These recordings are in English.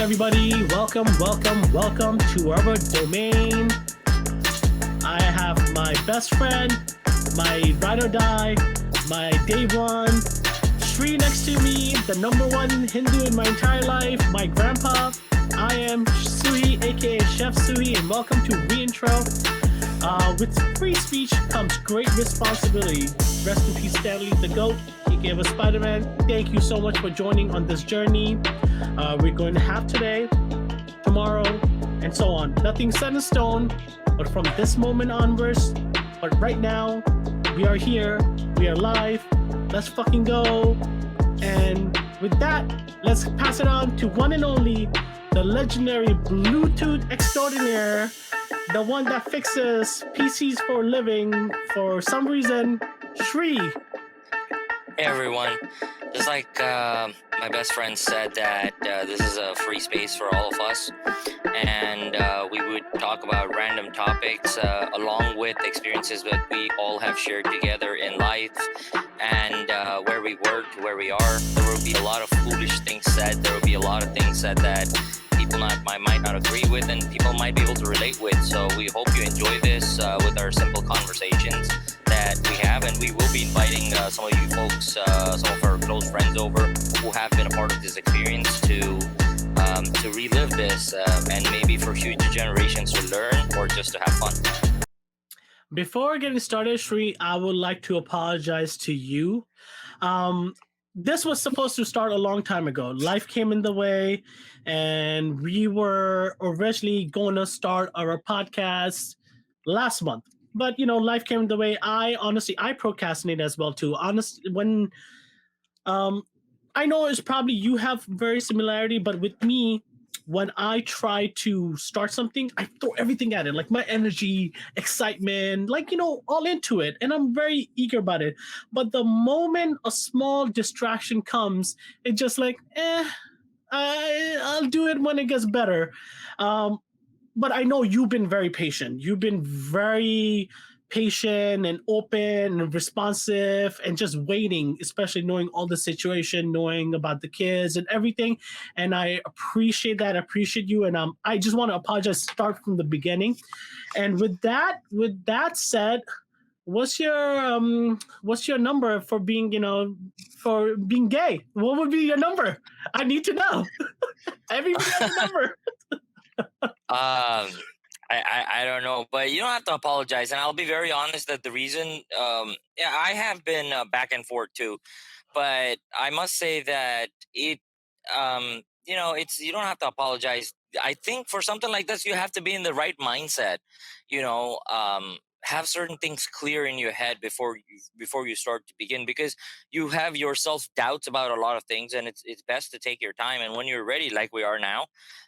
everybody. Welcome to our domain. I have my best friend, my ride or die, my day one, Shri next to me, the number one Hindu in my entire life, my grandpa. I am Suhi, aka Chef Suhi, and welcome to Reintro. With free speech comes great responsibility. Rest in peace, Stanley the GOAT. He gave us Spider-Man. Thank you so much for joining on this journey. We're going to have today, tomorrow, and so on. Nothing set in stone, but from this moment onwards. But right now, we are here. We are live. Let's fucking go. And with that, let's pass it on to one and only, the legendary Bluetooth extraordinaire, the one that fixes PCs for a living for some reason, Shri. Hey everyone, just like my best friend said that this is a free space for all of us, and we would talk about random topics along with experiences that we all have shared together in life, and where we work, where we are. There will be a lot of foolish things said. There will be a lot of things said that people might not agree with, and people might be able to relate with. So we hope you enjoy this with our simple conversations that we have, and we will be inviting some of you folks, some of our close friends over who have been a part of this experience to relive this, and maybe for future generations to learn or just to have fun. Before getting started, Shri, I would like to apologize to you. This was supposed to start a long time ago. Life came in the way, and we were originally going to start our podcast last month. But life came in the way. I procrastinate as well too. Honestly, when um, I know it's probably you have very similarity, but with me, when I try to start something, I throw everything at it, like my energy, excitement, like all into it, and I'm very eager about it. But the moment a small distraction comes, it's just like, I'll do it when it gets better. Um, but I know you've been very patient. You've been very patient and open and responsive and just waiting, especially knowing all the situation, knowing about the kids and everything. And I appreciate that. I appreciate you. And I just want to apologize, start from the beginning. And with that said, what's your number for being, for being gay? What would be your number? I need to know. Everybody has a number. I don't know, but you don't have to apologize. And I'll be very honest that the reason, yeah, I have been back and forth too, but I must say that it's you don't have to apologize. I think for something like this, you have to be in the right mindset. You know, have certain things clear in your head before you start to begin, because you have your self doubts about a lot of things, and it's best to take your time. And when you're ready, like we are now,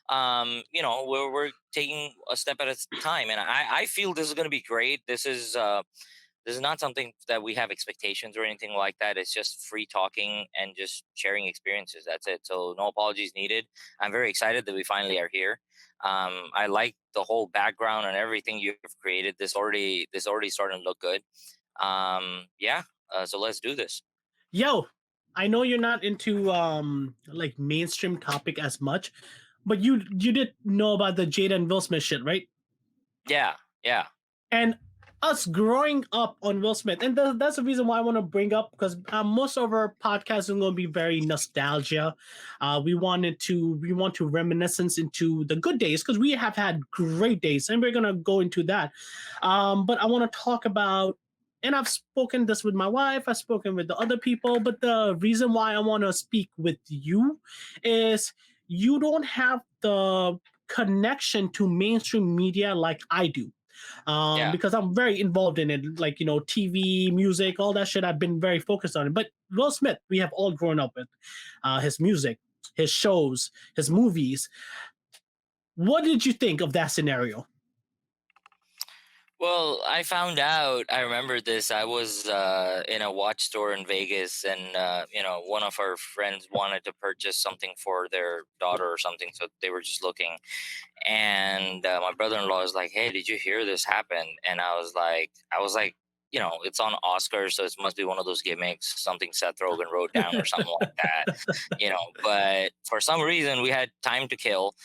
we're taking a step at a time, and I feel this is going to be great. This is not something that we have expectations or anything like that. It's just free talking and just sharing experiences. That's it. So no apologies needed. I'm very excited that we finally are here. I like the whole background and everything you've created. This already starting to look good. Yeah. So let's do this. Yo, I know you're not into like mainstream topic as much, but you did know about the Jada and Will Smith shit, right? Yeah. Yeah. And us growing up on Will Smith, and that's the reason why I want to bring up, because most of our podcast is going to be very nostalgia. We want to reminiscence into the good days, because we have had great days, and we're going to go into that. But I want to talk about, and I've spoken this with my wife, I've spoken with the other people, but the reason why I want to speak with you is you don't have the connection to mainstream media like I do, Yeah. because I'm very involved in it, like TV, music, all that shit. I've been very focused on it. But Will Smith, we have all grown up with his music, his shows, his movies. What did you think of that scenario? Well, I found out. I remember this. I was in a watch store in Vegas, and one of our friends wanted to purchase something for their daughter or something, so they were just looking. And my brother-in-law was like, "Hey, did you hear this happen?" And I was like, it's on Oscar, so it must be one of those gimmicks, something Seth Rogen wrote down or something like that. But for some reason we had time to kill.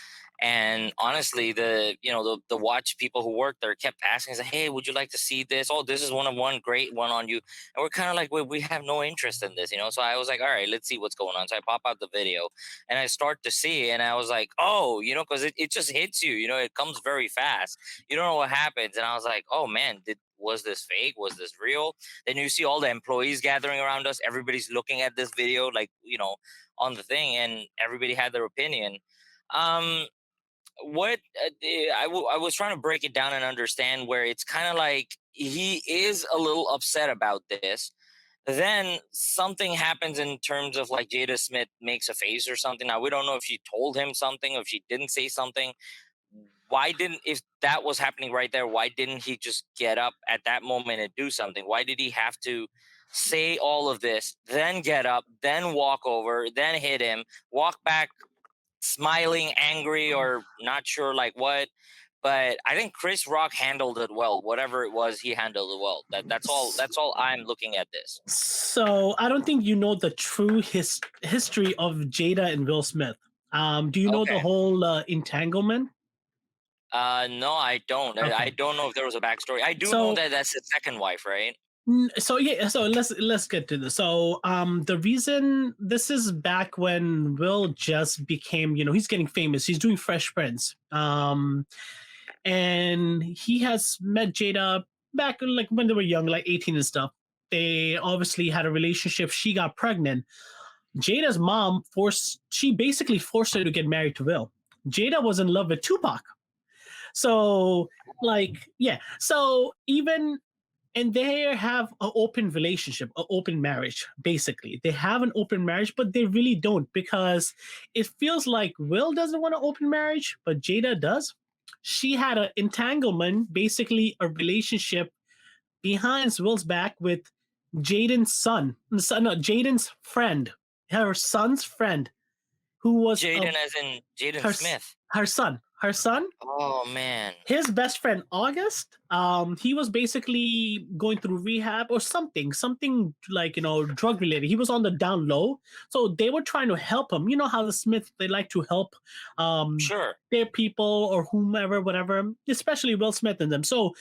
And honestly, the watch people who work there kept asking us, "Hey, would you like to see this? Oh, this is one great one on you." And we're kind of like, we have no interest in this. So I was like, all right, let's see what's going on. So I pop out the video and I start to see, and I was like, oh, because it just hits you. It comes very fast. You don't know what happens. And I was like, oh man, was this fake? Was this real? Then you see all the employees gathering around us. Everybody's looking at this video, like, on the thing, and everybody had their opinion. What I was trying to break it down and understand where it's kind of like he is a little upset about this. Then something happens in terms of like Jada Smith makes a face or something. Now we don't know if she told him something, or if she didn't say something. If that was happening right there, why didn't he just get up at that moment and do something? Why did he have to say all of this, then get up, then walk over, then hit him, walk back smiling, angry, or not sure like what? But I think Chris Rock handled it well. Whatever it was, he handled it well. That's all I'm looking at this. So I don't think you know the true history of Jada and Will Smith. Do you know the Okay. whole entanglement? No, I don't. I Okay. don't know if there was a backstory. I do know So that that's his second wife, right? so let's get to this. So the reason this is back when Will just became, he's getting famous. He's doing Fresh Prince. And he has met Jada back like when they were young, like 18 and stuff. They obviously had a relationship. She got pregnant. Jada's mom she basically forced her to get married to Will. Jada was in love with Tupac. So, like, yeah. So even and they have an open relationship, an open marriage. Basically, they have an open marriage, but they really don't, because it feels like Will doesn't want an open marriage, but Jada does. She had an entanglement, basically a relationship behind Will's back with Jaden's friend, her son's friend, who was Jaden, as in Jaden her Smith. her son, Oh man. his best friend August. He was basically going through rehab or something like, drug related. He was on the down low, so they were trying to help him. You know how the Smith, they like to help Sure. their people or whomever, whatever, especially Will Smith and them. So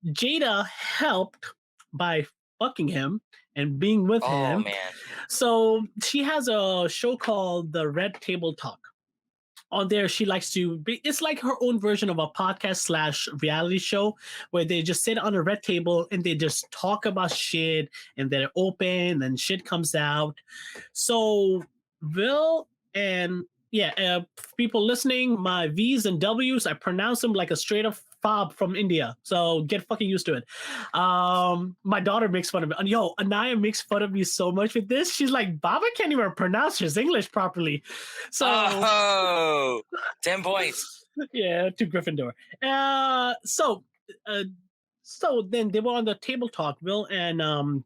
Jada helped by fucking him and being with Oh him. man. So she has a show called The Red Table Talk. On there, she likes to be, it's like her own version of a podcast slash reality show, where they just sit on a red table and they just talk about shit, and they're open and shit comes out. So Will and people listening, my V's and W's, I pronounce them like a straight up fob from India. So get fucking used to it. My daughter makes fun of me. And Anaya makes fun of me so much with this. She's like, Baba can't even pronounce his English properly. So 10 points. yeah, to Gryffindor. So then they were on the table talk, Will and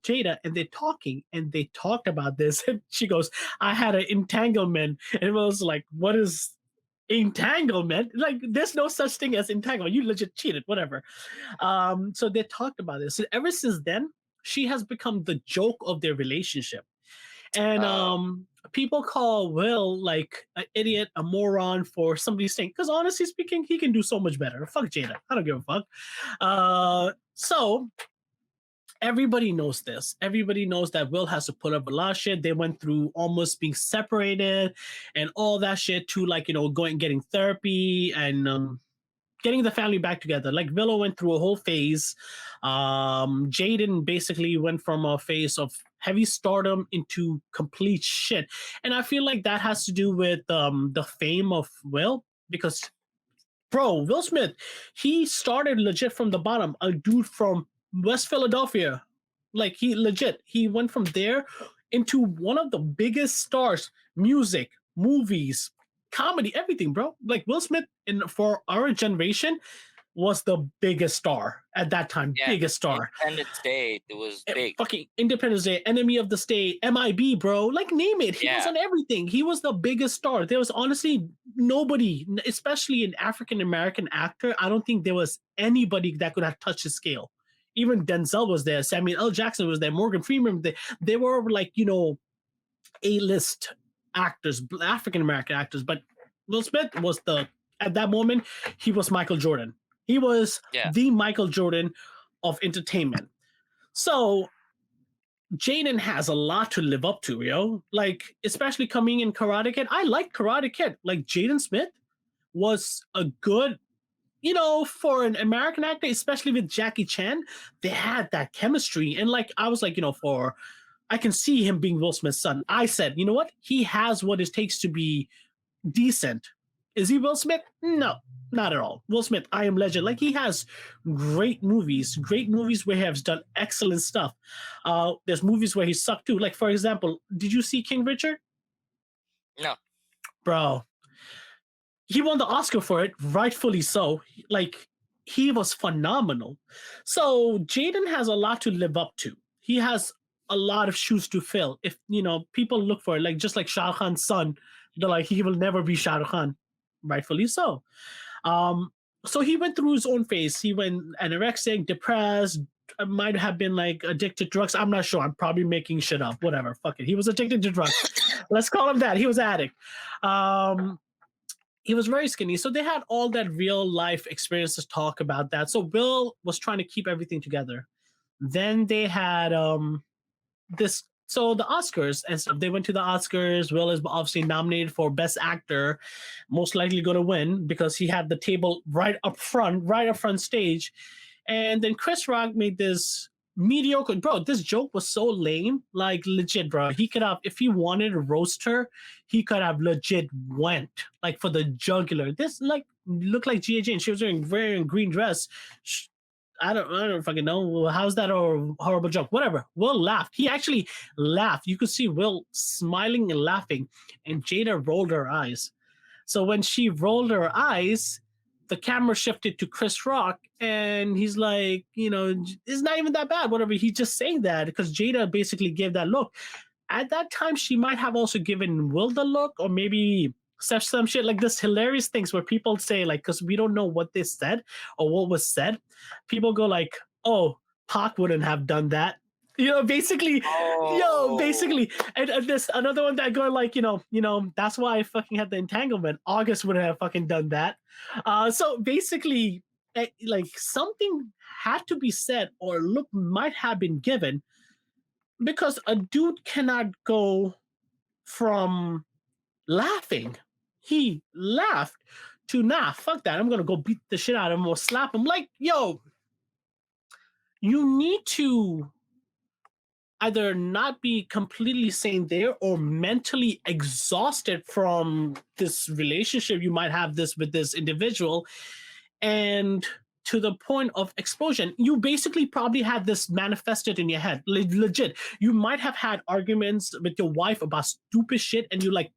Jada, and they're talking, and they talked about this. And she goes, I had an entanglement. And it was like, what is entanglement? Like, there's no such thing as entanglement. You legit cheated, whatever. So they talked about this. So ever since then, she has become the joke of their relationship. And people call Will like an idiot, a moron for somebody saying, because honestly speaking, he can do so much better. Fuck Jada. I don't give a fuck. So everybody knows this. Everybody knows that Will has to put up a lot of shit. They went through almost being separated and all that shit to, like, going getting therapy and getting the family back together. Like, Willow went through a whole phase. Jaden basically went from a phase of heavy stardom into complete shit. And I feel like that has to do with the fame of Will, because bro, Will Smith, he started legit from the bottom. A dude from West Philadelphia. Like, he went from there into one of the biggest stars, music, movies, comedy, everything, bro. Like, Will Smith, for our generation, was the biggest star at that time. Yeah, biggest star. Independence Day, it was big. Fucking Independence Day, Enemy of the State, MIB, bro. Like, name it. He was on everything. He was the biggest star. There was honestly nobody, especially an African American actor. I don't think there was anybody that could have touched his scale. even Denzel was there, Samuel L. Jackson was there, Morgan Freeman. They were like, A-list actors, African American actors. But Will Smith was at that moment, he was Michael Jordan. He was Yeah. the Michael Jordan of entertainment. So Jaden has a lot to live up to, Like, especially coming in Karate Kid. I like Karate Kid. Like, Jaden Smith was a good, for an American actor, especially with Jackie Chan, they had that chemistry. And like, I was like, I can see him being Will Smith's son. I said, you know what? He has what it takes to be decent. Is he Will Smith? No, not at all. Will Smith, I Am Legend. Like, he has great movies where he has done excellent stuff. There's movies where he sucked too. Like, for example, did you see King Richard? No. Bro, he won the Oscar for it, rightfully so. Like, he was phenomenal. So Jaden has a lot to live up to. He has a lot of shoes to fill. If people look for it, like just like Shah Rukh Khan's son, they're like, he will never be Shah Rukh Khan, rightfully so. So he went through his own phase. He went anorexic, depressed, might have been like addicted to drugs. I'm not sure. I'm probably making shit up. Whatever. Fuck it. He was addicted to drugs. Let's call him that. He was an addict. He was very skinny. So they had all that real life experiences talk about that. So Will was trying to keep everything together. Then they had this. So the Oscars and stuff, they went to the Oscars. Will is obviously nominated for Best Actor, most likely going to win because he had the table right up front stage. And then Chris Rock made this mediocre, bro. This joke was so lame, like legit, bro. He could have, if he wanted to roast her, he could have legit went like for the jugular. This like looked like G.A. Jane. She was wearing a green dress. I don't fucking know. How's that a horrible joke? Whatever. Will laughed. He actually laughed. You could see Will smiling and laughing, and Jada rolled her eyes. So when she rolled her eyes, the camera shifted to Chris Rock, and he's like, it's not even that bad. Whatever. He's just saying that because Jada basically gave that look. At that time, she might have also given Will the look, or maybe some shit like this hilarious things where people say like, because we don't know what they said or what was said, people go like, oh, Pac wouldn't have done that, basically. Basically. And this another one that go like, that's why I fucking had the entanglement. August wouldn't have fucking done that. So basically, like something had to be said or look might have been given, because a dude cannot go from laughing. He laughed to nah, fuck that. I'm gonna go beat the shit out of him or slap him. Like, yo, you need to either not be completely sane there or mentally exhausted from this relationship you might have this with this individual, and to the point of explosion. You basically probably had this manifested in your head. Legit. You might have had arguments with your wife about stupid shit, and you like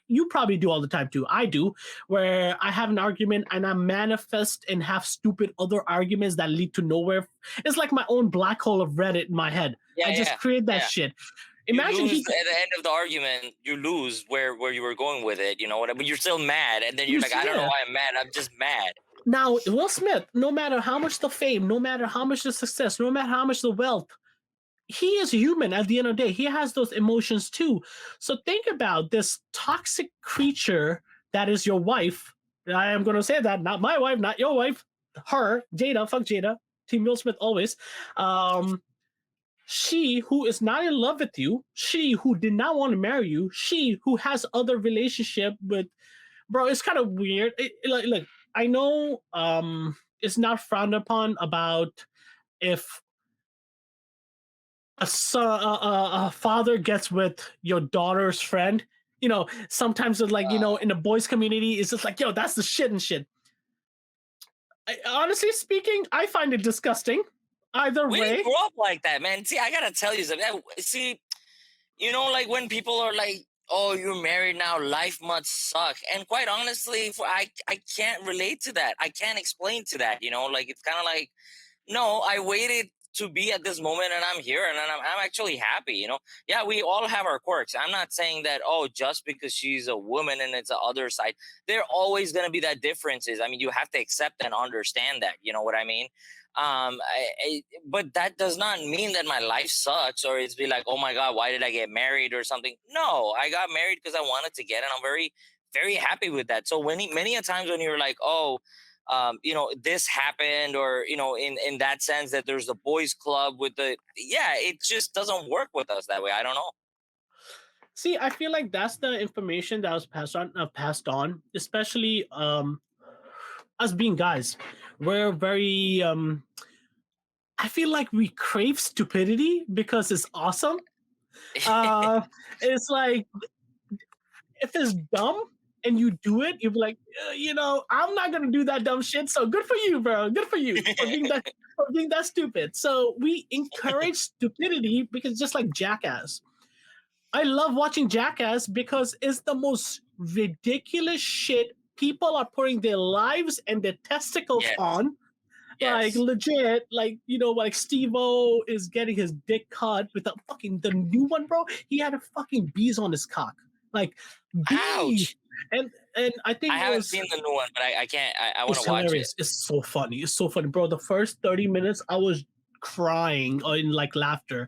you probably do all the time too. I do, where I have an argument and I manifest and have stupid other arguments that lead to nowhere. It's like my own black hole of Reddit in my head. I just create that shit. Imagine at the end of the argument, you lose where you were going with it. You know what I mean? You're still mad, and then you're like, I don't know why I'm mad. I'm just mad. Now, Will Smith, no matter how much the fame, no matter how much the success, no matter how much the wealth, he is human at the end of the day. He has those emotions too. So think about this toxic creature that is your wife. I am going to say that, not my wife, not your wife, her, Jada, fuck Jada, Team Will Smith always. She who is not in love with you, she who did not want to marry you, she who has other relationship with, bro, it's kind of weird. Like, I know it's not frowned upon about if a father gets with your daughter's friend. Sometimes it's like, in the boys community, it's just like, yo, that's the shit and shit. Honestly speaking, I find it disgusting. Either way. We didn't grow up like that, man. See, I gotta tell you something. See, like when people are like, oh, you're married now, life must suck. And quite honestly, I can't relate to that. I can't explain to that, like it's kind of like, no, I waited to be at this moment and I'm here and I'm actually happy, Yeah, we all have our quirks. I'm not saying that, oh, just because she's a woman and it's the other side, there always going to be that differences. I mean, you have to accept and understand that, you know what I mean? But that does not mean that my life sucks, or it's be like, oh my god, why did I get married or something. No, I got married because I wanted to get, and I'm very, very happy with that. So many a times when you're like, oh, this happened, or in that sense that there's the boys club with the, yeah, it just doesn't work with us that way. I don't know. See, I feel like that's the information that was passed on, especially us being guys. We're very I feel like we crave stupidity because it's awesome. Uh it's like if it's dumb and you do it, you'll be like, I'm not gonna do that dumb shit. So good for you, bro. Good for you for being that stupid. So we encourage stupidity because just like Jackass. I love watching Jackass because it's the most ridiculous shit people are putting their lives and their testicles Yes, on. Like yes. legit, like Steve-O is getting his dick cut with the new one, bro. He had a fucking bees on his cock. Like bees. Ouch. And I I think it haven't was seen the new one, but I can't. I want it's to watch it. hilarious. It's so funny. It's so funny, bro. The first 30 minutes I was crying in like laughter.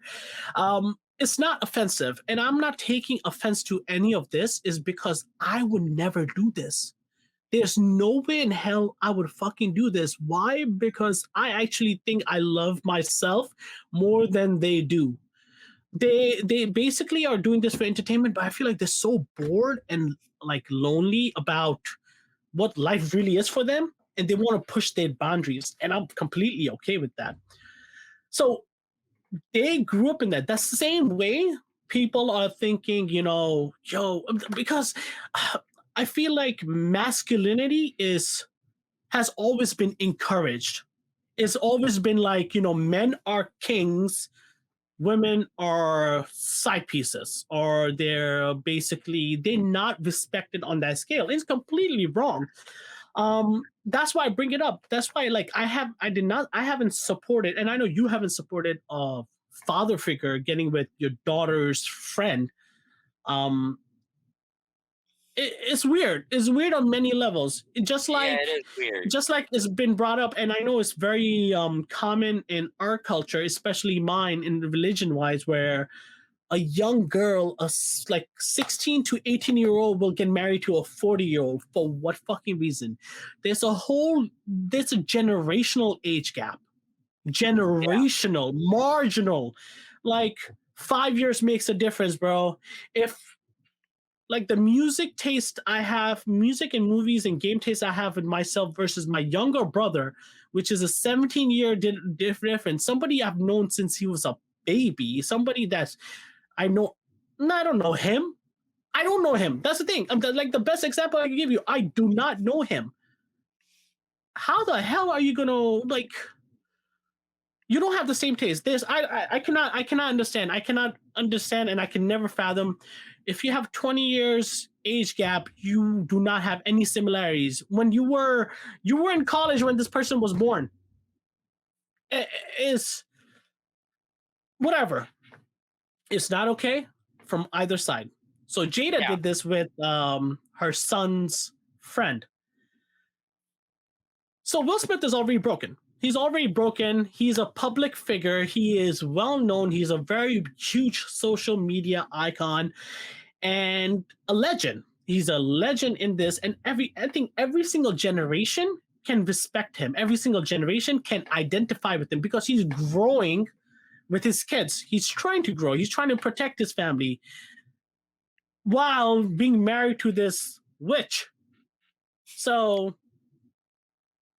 It's not offensive, and I'm not taking offense to any of this, is because I would never do this. There's no way in hell I would fucking do this. Why? Because I actually think I love myself more than they do. They basically are doing this for entertainment, but I feel like they're so bored and like lonely about what life really is for them, and they want to push their boundaries, and I'm completely okay with that. So they grew up in that. That's the same way people are thinking, because I feel like masculinity has always been encouraged. It's always been like, men are kings, women are side pieces, or they're not respected on that scale. It's completely wrong. That's why I bring it up. That's why, like, I haven't supported, and I know you haven't supported a father figure getting with your daughter's friend. um it's weird. It's weird on many levels. Yeah, it is weird. Just like it's been brought up, and I know it's very common in our culture, especially mine, in religion wise, where a young girl, like 16 to 18-year-old, will get married to a 40-year-old. For what fucking reason? There's a generational age gap. Yeah, Generational, marginal. Like 5 years makes a difference, bro. If like the music and movies and game taste I have in myself versus my younger brother, which is a 17-year difference. Somebody I've known since he was a baby. Somebody that's I know. No, I don't know him. I don't know him. That's the thing. Like the best example I can give you. I do not know him. How the hell are you gonna like? You don't have the same taste. I cannot understand. I cannot understand, and I can never fathom. If you have 20 years age gap, you do not have any similarities. When you were in college when this person was born. Is whatever. It's not okay from either side. So Jada yeah, did this with her son's friend. So Will Smith is already broken. He's already broken. He's a public figure. He is well known. He's a very huge social media icon and a legend. He's a legend in this, and I think every single generation can respect him. Every single generation can identify with him because he's growing with his kids. He's trying to grow. He's trying to protect his family while being married to this witch. So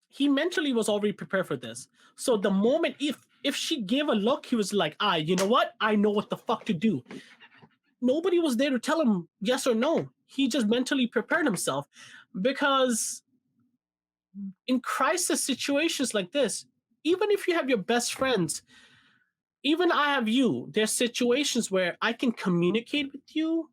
he mentally was already prepared for this. So the moment if she gave a look, he was like, you know what? I know what the fuck to do. Nobody was there to tell him yes or no. He just mentally prepared himself because in crisis situations like this, even if you have your best friends, even I have you, there's situations where I can communicate with you,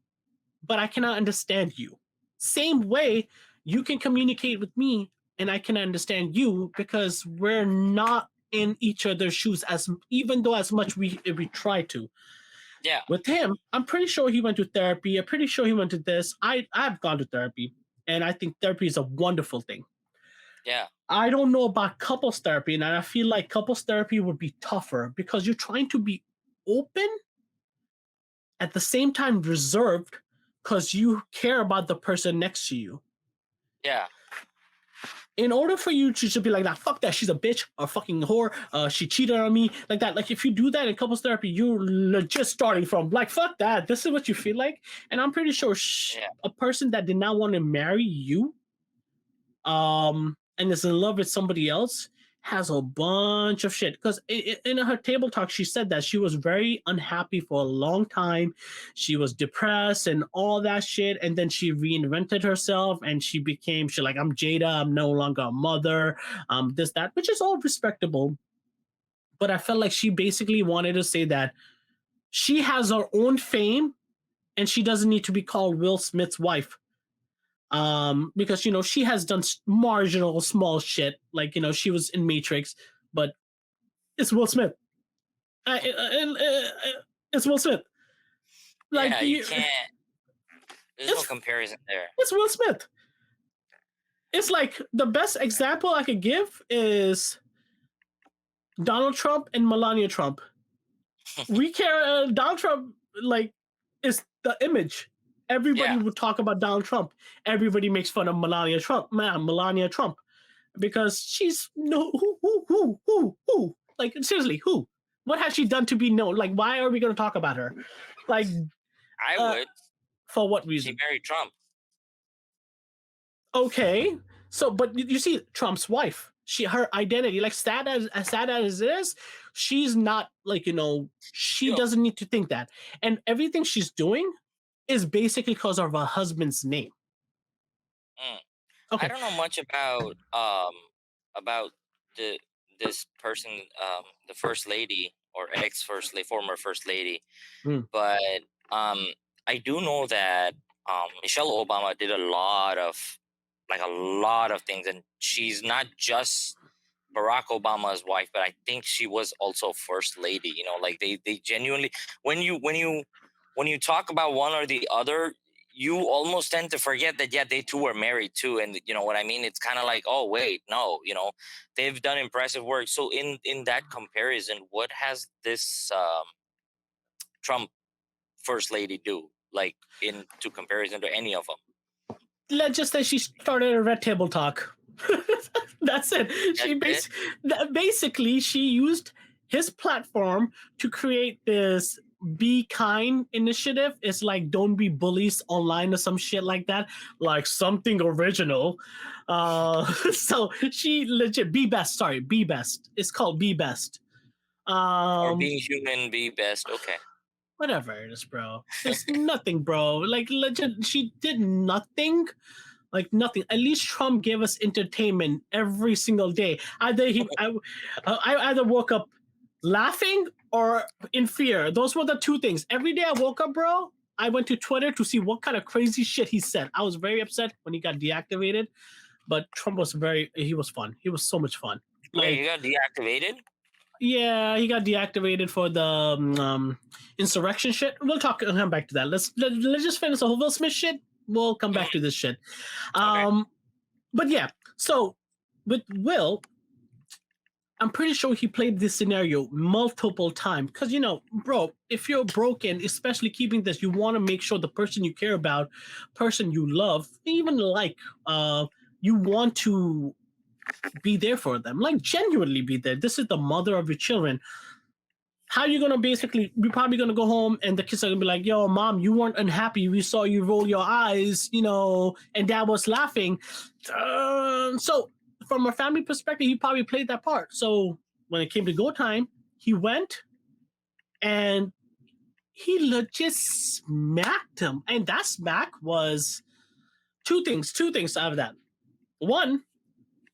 but I cannot understand you. Same way, you can communicate with me and I can understand you because we're not in each other's shoes as even though as much we try to. yeah. With him, I'm pretty sure he went to therapy. I'm pretty sure he went to this. I've gone to therapy, and I think therapy is a wonderful thing. Yeah. I don't know about couples therapy, and I feel like couples therapy would be tougher because you're trying to be open at the same time reserved because you care about the person next to you. Yeah. In order for you to just be like that, fuck that, she's a bitch or fucking whore, she cheated on me, like that. Like if you do that in couples therapy, you're just starting from like fuck that. This is what you feel like, and I'm pretty sure Yeah. a person that did not want to marry you, and is in love with somebody else has a bunch of shit because in her table talk she said that she was very unhappy for a long time, she was depressed and all that shit, and then she reinvented herself and she like, I'm Jada, I'm no longer a mother, this that, which is all respectable, but I felt like she basically wanted to say that she has her own fame and she doesn't need to be called Will Smith's wife, because she has done marginal small shit, like she was in Matrix, but it's Will Smith. It's Will Smith. Like Yeah. You can't. There's no it's comparison there. it's Will Smith. It's like the best example I could give is Donald Trump and Melania Trump. We care. Donald Trump, like, is the image. Everybody Yeah. would talk about Donald Trump. Everybody makes fun of Melania Trump. Man, Melania Trump, because she's no who. Like seriously, who? What has she done to be known? Like, why are we going to talk about her? Like, I uh, would. for what She reason? married Trump. Okay, so but you see, Trump's wife, her identity, like sad as it is, she's not like she Yo. doesn't need to think that, and everything she's doing is basically because of her husband's name. Mm. I Okay. don't know much about the this person, the first lady or ex first lady, former first lady, Mm. but um, I do know that Michelle Obama did a lot of things, and she's not just Barack Obama's wife, but I think she was also first lady. Like they genuinely, when you talk about one or the other, you almost tend to forget that yeah, they two were married too, and you know what I mean. It's kind of like, oh wait, no, they've done impressive work. So in that comparison, what has this Trump first lady do, like into comparison to any of them? Let's just say she started a red table talk. That's it. That's it. Basically she used his platform to create this be kind initiative. It's like don't be bullies online or some shit like that, like something original. So she legit be best. Sorry, be best. It's called be best. Or Um, being human be best. Okay. Whatever it is, bro. There's nothing, bro. Like legit, she did nothing, like nothing. At least Trump gave us entertainment every single day. I either woke up laughing or in fear. Those were the two things. Every day I woke up, bro, I went to Twitter to see what kind of crazy shit he said. I was very upset when he got deactivated, but Trump was he was fun. He was so much fun. Wait, you Like, got deactivated? yeah, he got deactivated for the insurrection shit. We'll come back to that. Let's just finish the whole Will Smith shit. We'll come back to this shit. Okay. But yeah, so with Will, I'm pretty sure he played this scenario multiple times because bro, if you're broken, especially keeping this, you want to make sure the person you care about, person you love, even like, you want to be there for them, like genuinely be there. This is the mother of your children. How you gonna basically? You're probably gonna go home and the kids are gonna be like, "Yo, mom, you weren't unhappy. We saw you roll your eyes, and dad was laughing." So, from a family perspective, he probably played that part. So when it came to go time, he went and he legit smacked him, and that smack was two things. Two things out of that. One,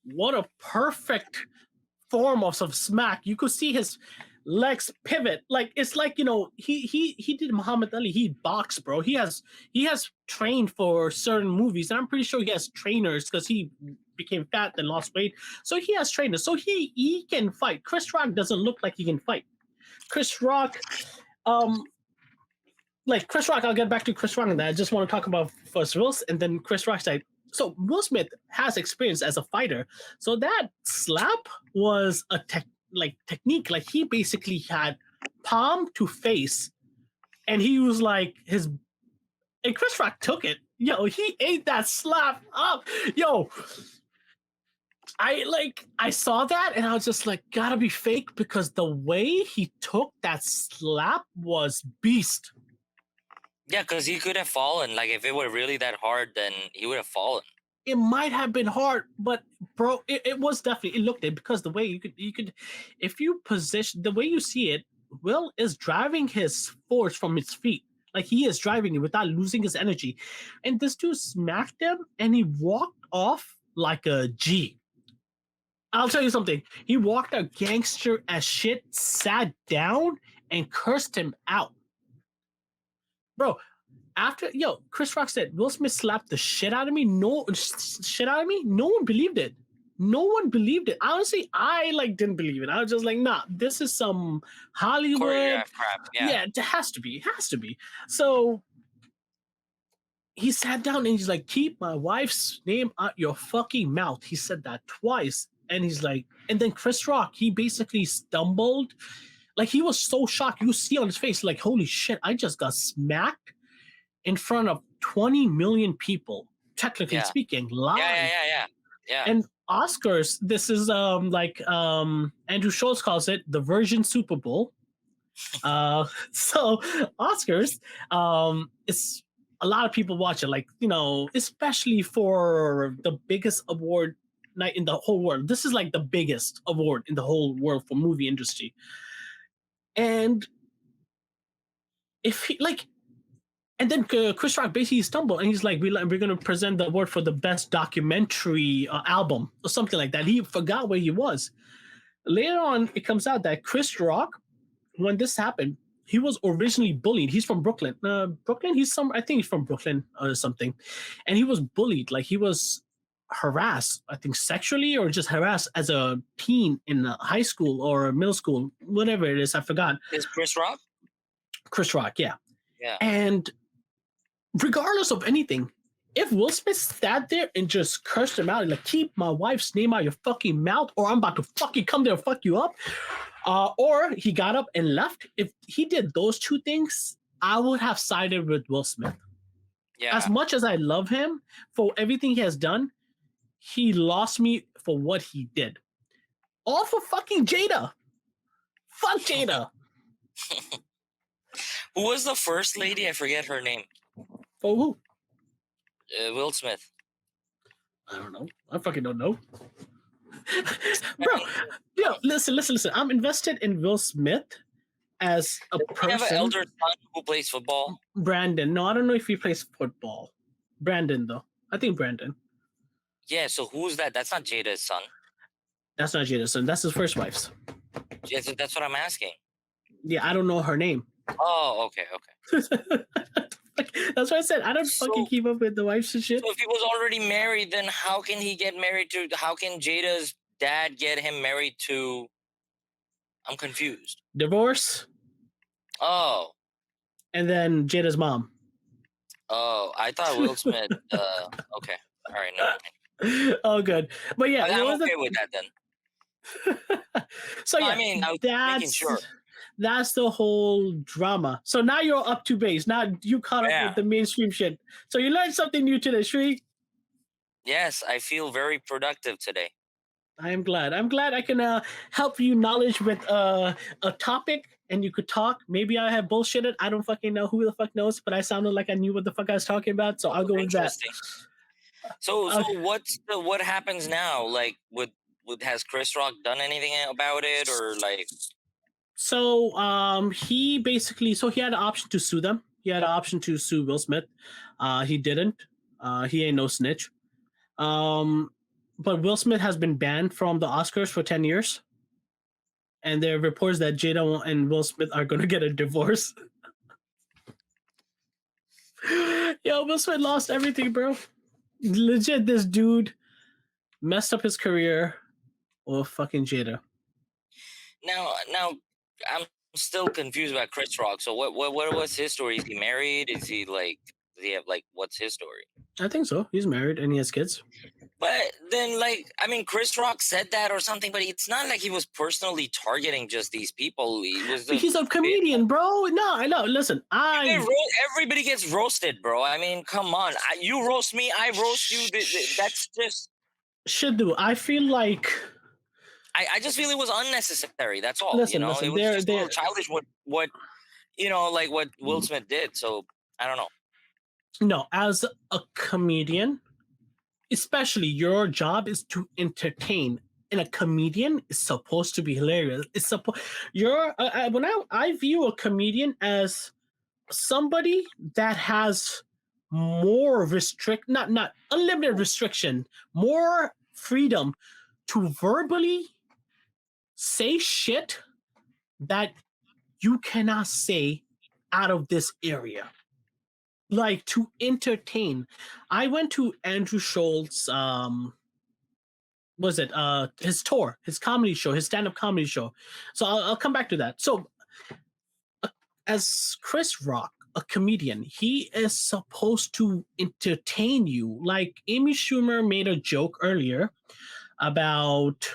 what a perfect form of some smack. You could see his legs pivot. Like it's like he did Muhammad Ali. He boxed, bro. He has trained for certain movies, and I'm pretty sure he has trainers because he became fat and lost weight. So he has trainers. So he can fight. Chris Rock doesn't look like he can fight. Chris Rock, um, like Chris Rock. I'll get back to Chris Rock and that. I just want to talk about first Wills, and then Chris Rock's like So Will Smith has experience as a fighter. So that slap was a technique. Like he basically had palm to face, and he was like his. And Chris Rock took it. Yo, he ate that slap up. Yo, I saw that and I was just like, gotta be fake because the way he took that slap was beast. Yeah, because he could have fallen. Like if it were really that hard, then he would have fallen. It might have been hard, but bro, it was definitely, it looked it because the way you could if you position the way you see it, Will is driving his force from his feet. Like he is driving it without losing his energy. And this dude smacked him and he walked off like a G. I'll tell you something. He walked out gangster as shit, sat down, and cursed him out. Bro, after Chris Rock said Will Smith slapped the shit out of me. No shit out of me. No one believed it. No one believed it. Honestly, I didn't believe it. I was just like, nah, this is some Hollywood Choreographed crap. Yeah. it has to be. It has to be. So he sat down and he's like, keep my wife's name out your fucking mouth. He said that twice. And he's like, and then Chris Rock, he basically stumbled. Like he was so shocked. You see on his face, like, holy shit, I just got smacked in front of 20 million people, technically speaking, live. Yeah. And Oscars, this is Andrew Schultz calls it the Virgin Super Bowl. So Oscars, it's a lot of people watch it, especially for the biggest award night in the whole world. This is like the biggest award in the whole world for movie industry. And if he and then Chris Rock basically stumbled and he's like, we're going to present the award for the best documentary album or something like that. He forgot where he was. Later on, it comes out that Chris Rock, when this happened, he was originally bullied. He's from Brooklyn. I think he's from Brooklyn or something. And he was bullied. Like he was harassed, I think sexually or just harassed as a teen in high school or middle school, whatever it is. I forgot. Is Chris Rock? Chris Rock, yeah. Yeah. And regardless of anything, if Will Smith sat there and just cursed him out, like, keep my wife's name out your fucking mouth, or I'm about to fucking come there and fuck you up, or he got up and left, if he did those two things, I would have sided with Will Smith. Yeah. As much as I love him for everything he has done, he lost me for what he did. All for fucking Jada. Fuck Jada. Who was the first lady? I forget her name. For who? Will Smith. I don't know. I fucking don't know. Bro, listen. I'm invested in Will Smith as a person. You have an elder son who plays football? Brandon. No, I don't know if he plays football. Brandon, though. I think Brandon. Yeah, so who's that? That's not Jada's son. That's not Jada's son. That's his first wife's. Yeah, that's what I'm asking. Yeah, I don't know her name. Oh, okay. That's what I said. I don't fucking keep up with the wives and shit. So if he was already married, then how can Jada's dad get him married to? I'm confused. Divorce. Oh. And then Jada's mom. Oh, I thought Will Smith. Okay. All right. No. Oh, good. But yeah, I'm okay with that then. So yeah, I mean, I was making sure. That's the whole drama. So now you're up to base. Now you caught up with the mainstream shit. So you learned something new today, Shri. Yes, I feel very productive today. I am glad. I'm glad I can help you knowledge with a topic and you could talk. Maybe I have bullshitted. I don't fucking know. Who the fuck knows? But I sounded like I knew what the fuck I was talking about. So I'll go with that. So what happens now? Like, has Chris Rock done anything about it, or like? So he basically he had an option to sue them. He had an option to sue Will Smith. He didn't. He ain't no snitch. But Will Smith has been banned from the Oscars for 10 years. And there are reports that Jada and Will Smith are going to get a divorce. Yo, Will Smith lost everything, bro. Legit, this dude messed up his career with fucking Jada. Now, I'm still confused about Chris Rock. So what was his story? Is he married? Is he like Does he have like what's his story? I think so. He's married and he has kids. But then, like, I mean, Chris Rock said that or something, but it's not like he was personally targeting just these people. He was He's a comedian, bro. No, I know. Listen, everybody gets roasted, bro. I mean, come on. You roast me, I roast you. That's just. Should do. I feel like. I just feel it was unnecessary. That's all. Listen, it was just a little childish. What like what Will Smith did. So I don't know. No, as a comedian, especially your job is to entertain, and a comedian is supposed to be hilarious. It's supposed when I view a comedian as somebody that has more not unlimited restriction, more freedom to verbally say shit that you cannot say out of this area, like to entertain. I went to Andrew Schultz was it his tour, his comedy show, his stand-up comedy show. So I'll come back to that. So as Chris Rock, a comedian, he is supposed to entertain you. Like Amy Schumer made a joke earlier about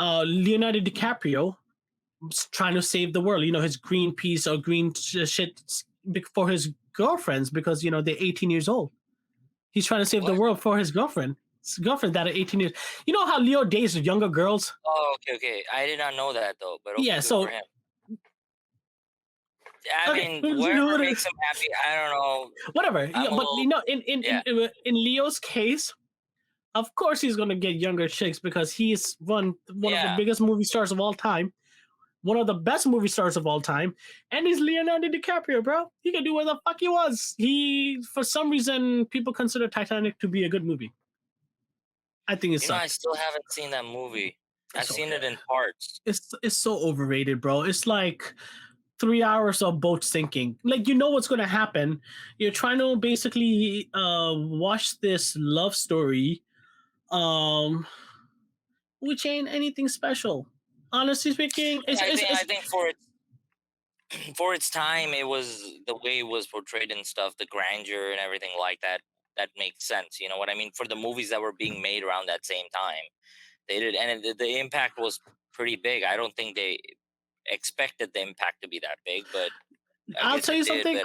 Leonardo DiCaprio trying to save the world. His Greenpeace or green shit for his girlfriends because they're 18 years old. He's trying to save the world for his girlfriend. His girlfriend that are 18 years. You know how Leo dates younger girls? Oh, okay. I did not know that though. But okay, yeah, so. For him. I mean, whatever makes him happy. I don't know. Whatever. But in Leo's case, of course he's gonna get younger chicks because he's one of the biggest movie stars of all time, one of the best movie stars of all time, and he's Leonardo DiCaprio, bro. He can do what the fuck he wants. For some reason, people consider Titanic to be a good movie. I think it's. I still haven't seen that movie. I've seen it in parts. It's so overrated, bro. It's like 3 hours of boat sinking. Like what's gonna happen. You're trying to basically watch this love story, which ain't anything special. Honestly speaking, I think for its time, it was the way it was portrayed and stuff, the grandeur and everything like that. That makes sense. You know what I mean? For the movies that were being made around that same time, they did, and the impact was pretty big. I don't think they expected the impact to be that big, but I'll tell you something.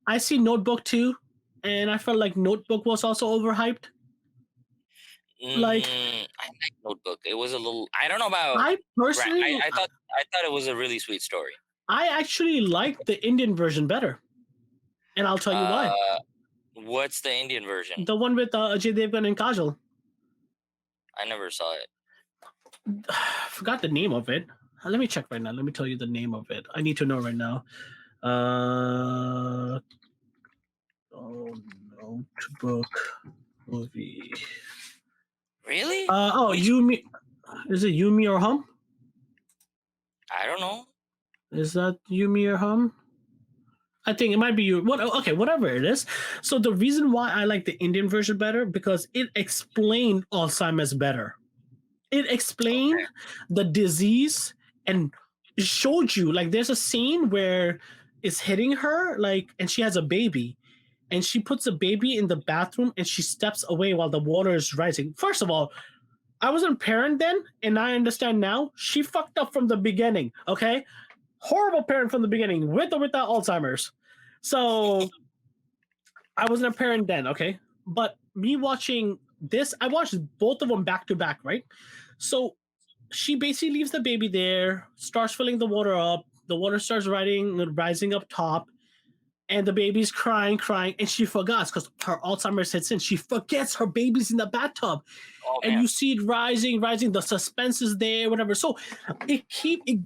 I see Notebook too, and I felt like Notebook was also overhyped. I like Notebook. It was a little. I don't know about. I personally, I thought it was a really sweet story. I actually like the Indian version better, and I'll tell you why. What's the Indian version? The one with Ajay Devgan and Kajol. I never saw it. I forgot the name of it. Let me check right now. Let me tell you the name of it. I need to know right now. Notebook movie. Really? Yumi. Is it Yumi or Hum? I don't know. Is that Yumi or Hum? I think it might be you. Okay, whatever it is. So the reason why I like the Indian version better because it explained Alzheimer's better. It explained the disease and it showed you like there's a scene where it's hitting her and she has a baby and she puts the baby in the bathroom and she steps away while the water is rising. First of all, I wasn't a parent then and I understand now she fucked up from the beginning. Okay. Horrible parent from the beginning with or without Alzheimer's. So I wasn't a parent then, okay? But me watching this, I watched both of them back to back, right? So she basically leaves the baby there, starts filling the water up, the water starts rising up top, and the baby's crying, and she forgets because her Alzheimer's hits in. She forgets her baby's in the bathtub. And you see it rising, the suspense is there, whatever. So it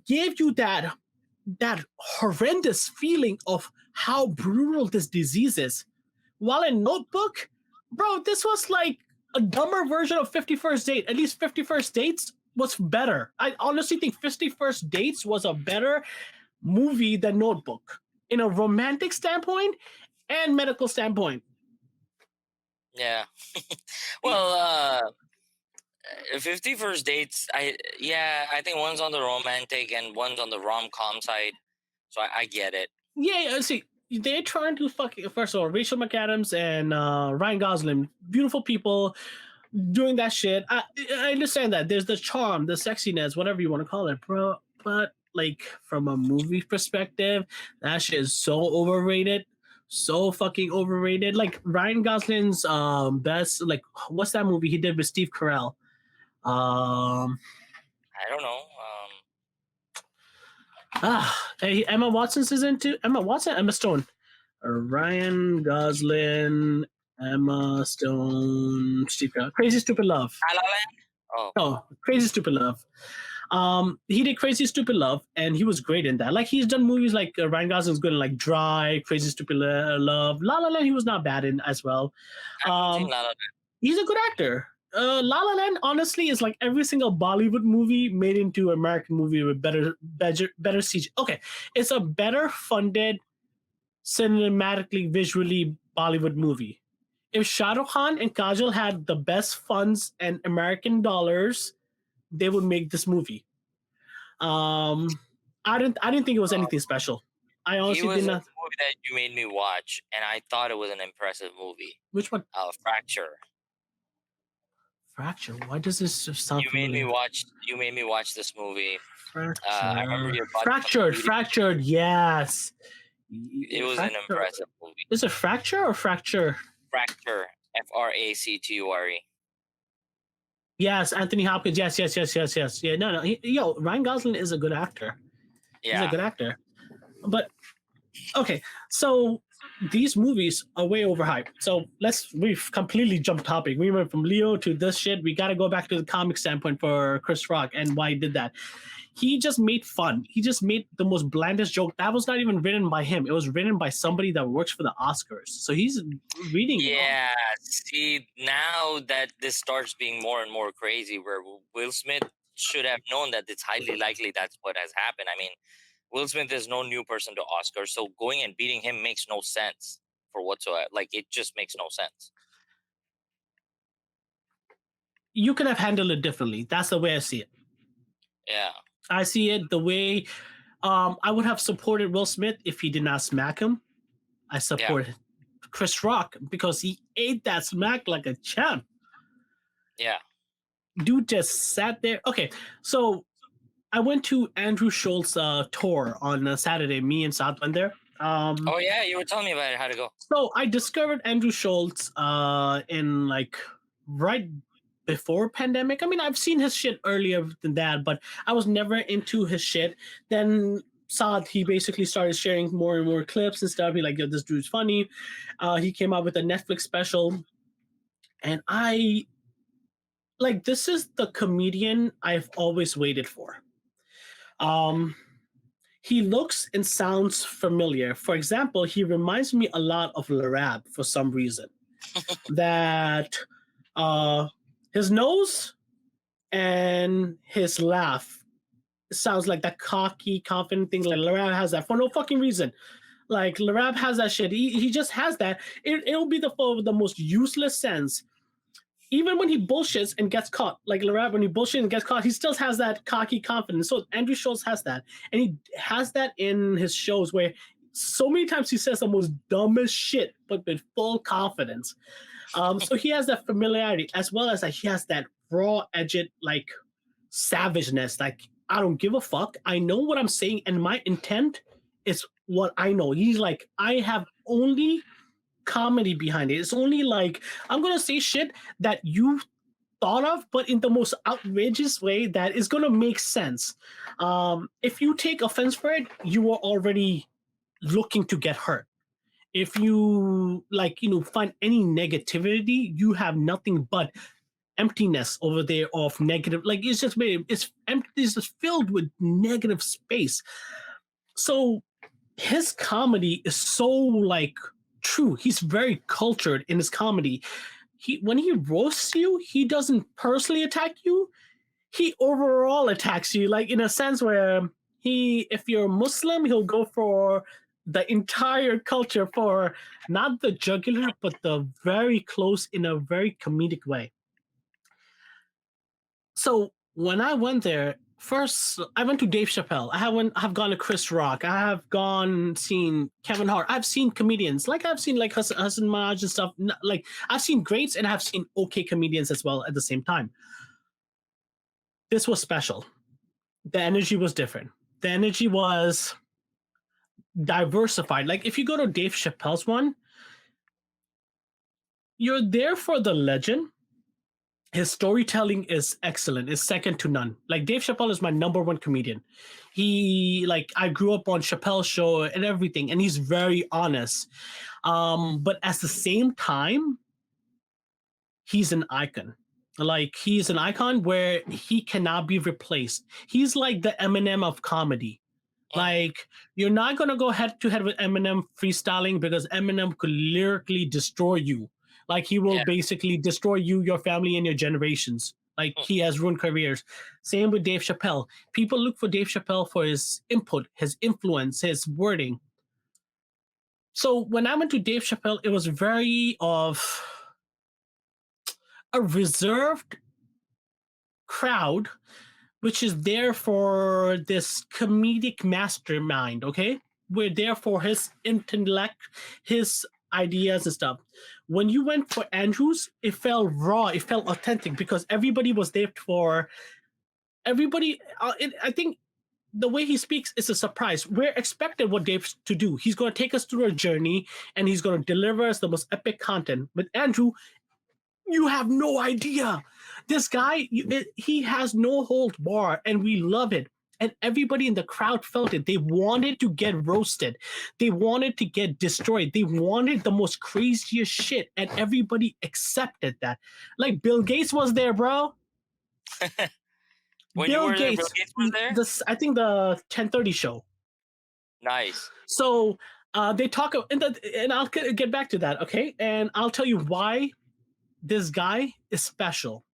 gave you that horrendous feeling of how brutal this disease is. While in Notebook, bro, this was like a dumber version of 50 First Date. At least 50 First Dates was better. I honestly think 50 First Dates was a better movie than Notebook in a romantic standpoint and medical standpoint. Yeah. Well, 50 First Dates, I think one's on the romantic and one's on the rom-com side. So I get it. Yeah, see, they're trying to fucking, first of all, Rachel McAdams and Ryan Gosling, beautiful people doing that shit. I understand that there's the charm, the sexiness, whatever you want to call it, bro. But like from a movie perspective, that shit is so overrated, so fucking overrated. Like Ryan Gosling's best, like what's that movie he did with Steve Carell? Um, I don't know. Hey, Emma Watson's is into Emma Watson, Emma Stone, Ryan Gosling, Emma Stone, Steve Carell, Crazy Stupid Love. La La Land? Oh, Oh, Crazy Stupid Love. He did Crazy Stupid Love, and he was great in that. Like he's done movies like Ryan Gosling's good in like Dry, Crazy Stupid Love, La La Land. He was not bad in as well. I haven't seen Um, La La Land. he's a good actor. La La Land honestly is like every single Bollywood movie made into an American movie with better CG. Okay, it's a better funded, cinematically, visually Bollywood movie. If Shah Rukh Khan and Kajol had the best funds and American dollars, they would make this movie. Um, I didn't think it was anything special. I He honestly was did in the not. movie that you made me watch, and I thought it was an impressive movie. Which one? Fracture. Fracture. Why does this just sound You made me familiar? watch. You made me watch this movie. Fracture. I remember your body Fractured. beauty. Fractured. Yes. It was an impressive movie. Is it fracture or fracture? Fracture. Fracture. Yes, Anthony Hopkins. Yes. Yeah, no. Yo, Ryan Gosling is a good actor. He's a Yeah. good actor. But okay, so these movies are way overhyped. So we've completely jumped topic. We went from Leo to this shit. We got to go back to the comic standpoint for Chris Rock and why he did that. He just made fun. He just made the most blandest joke. That was not even written by him. It was written by somebody that works for the Oscars. So he's reading. Yeah. See, now that this starts being more and more crazy, where Will Smith should have known that it's highly likely that's what has happened. I mean, Will Smith is no new person to Oscar, so going and beating him makes no sense for whatsoever. Like, it just makes no sense. You could have handled it differently. That's the way I see it. Yeah. I see it the way I would have supported Will Smith if he did not smack him. I supported Chris Rock because he ate that smack like a champ. Yeah. Dude just sat there. Okay, so I went to Andrew Schultz tour on Saturday. Me and Saad went there. Oh yeah, you were telling me about it. How to go? So I discovered Andrew Schultz in like right before pandemic. I mean, I've seen his shit earlier than that, but I was never into his shit. Then Saad, he basically started sharing more and more clips and stuff. He like, yo, this dude's funny. He came out with a Netflix special, and I like this is the comedian I've always waited for. He looks and sounds familiar. For example, he reminds me a lot of Larab for some reason. That his nose and his laugh sounds like that cocky, confident thing. Like Larab has that for no fucking reason. Like Larab has that shit. He just has that. It'll be for the most useless sense. Even when he bullshits and gets caught, like Larab, when he bullshits and gets caught, he still has that cocky confidence. So Andrew Schultz has that. And he has that in his shows where so many times he says the most dumbest shit, but with full confidence. So he has that familiarity as well as he has that raw, edged, like savageness. Like, I don't give a fuck. I know what I'm saying, and my intent is what I know. He's like, I have only comedy behind it. It's only like I'm gonna say shit that you thought of, but in the most outrageous way that is gonna make sense. If you take offense for it, you are already looking to get hurt. If you find any negativity, you have nothing but emptiness over there of negative. Like it's empty. It's just filled with negative space. So his comedy is so like true. He's very cultured in his comedy. When he roasts you, he doesn't personally attack you. He overall attacks you, like in a sense where if you're Muslim, he'll go for the entire culture for not the jugular, but the very close in a very comedic way. So when I went there, First, I went to Dave Chappelle. Have gone to Chris Rock. I have gone seen Kevin Hart. I've seen comedians I've seen like Hassan Minaj and stuff. Like I've seen greats and I've seen okay comedians as well at the same time. This was special. The energy was different. The energy was diversified. Like if you go to Dave Chappelle's one, you're there for the legend. His storytelling is excellent. It's second to none. Like Dave Chappelle is my number one comedian. I grew up on Chappelle's show and everything, and he's very honest. But at the same time, he's an icon. Like he's an icon where he cannot be replaced. He's like the Eminem of comedy. Like you're not gonna go head to head with Eminem freestyling because Eminem could lyrically destroy you. Like he will basically destroy you, your family, and your generations. Like he has ruined careers. Same with Dave Chappelle. People look for Dave Chappelle for his input, his influence, his wording. So when I went to Dave Chappelle, it was very of a reserved crowd, which is there for this comedic mastermind. Okay, we're there for his intellect, his ideas and stuff. When you went for Andrews, it felt raw, it felt authentic because everybody was there for everybody. I think the way he speaks is a surprise. We're expected what Dave's to do. He's going to take us through a journey and he's going to deliver us the most epic content. With Andrew, you have no idea. This guy, he has no hold bar, and we love it. And everybody in the crowd felt it. They wanted to get roasted. They wanted to get destroyed. They wanted the most craziest shit, and everybody accepted that. Like Bill Gates was there, bro. Bill Gates was there? I think the 10:30 show. Nice. So they talk, and I'll get back to that, okay? And I'll tell you why this guy is special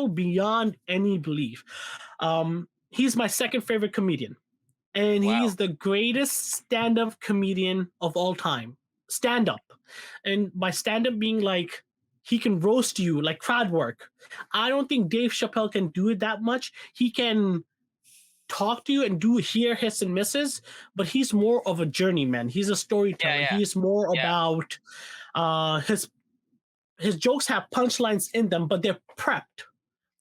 beyond any belief. He's my second favorite comedian, and he's the greatest stand-up comedian of all time. Stand-up, and by stand-up being like he can roast you like crowd work. I don't think Dave Chappelle can do it that much. He can talk to you and do hear hits and misses, but he's more of a journeyman. He's a storyteller. He's more about his jokes have punchlines in them, but they're prepped.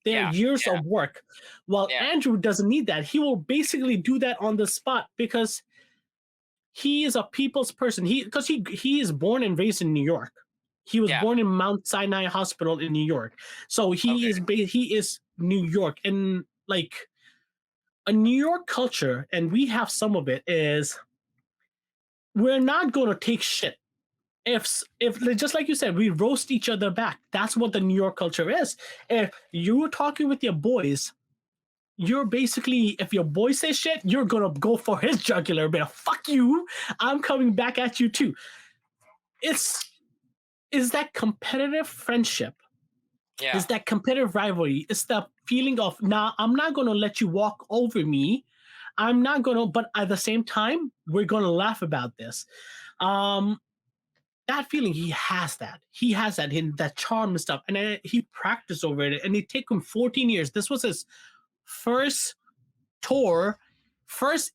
They're years of work. While Andrew doesn't need that. He will basically do that on the spot because he is a people's person. He is born and raised in New York. He was born in Mount Sinai Hospital in New York. So he is New York, and like a New York culture, and we have some of it, is we're not going to take shit. If just like you said, we roast each other back. That's what the New York culture is. If you're talking with your boys, you're basically, if your boy says shit, you're gonna go for his jugular. But fuck you, I'm coming back at you too. Is that competitive friendship? Yeah. Is that competitive rivalry? It's the feeling of, nah, I'm not gonna let you walk over me. I'm not gonna, but at the same time, we're gonna laugh about this. That feeling, he has that in that charm and stuff, and he practiced over it, and it took him 14 years. This was his first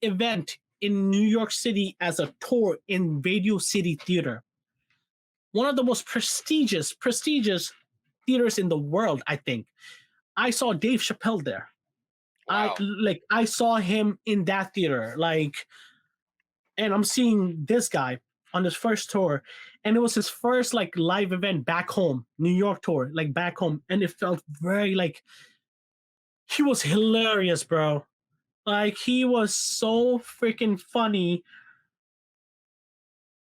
event in New York City as a tour in Radio City Theater, one of the most prestigious theaters in the world. I think I saw Dave Chappelle there. Wow. I saw him in that theater, and I'm seeing this guy on his first tour, and it was his first live event back home, New York tour, back home, and it felt very he was hilarious, bro. He was so freaking funny.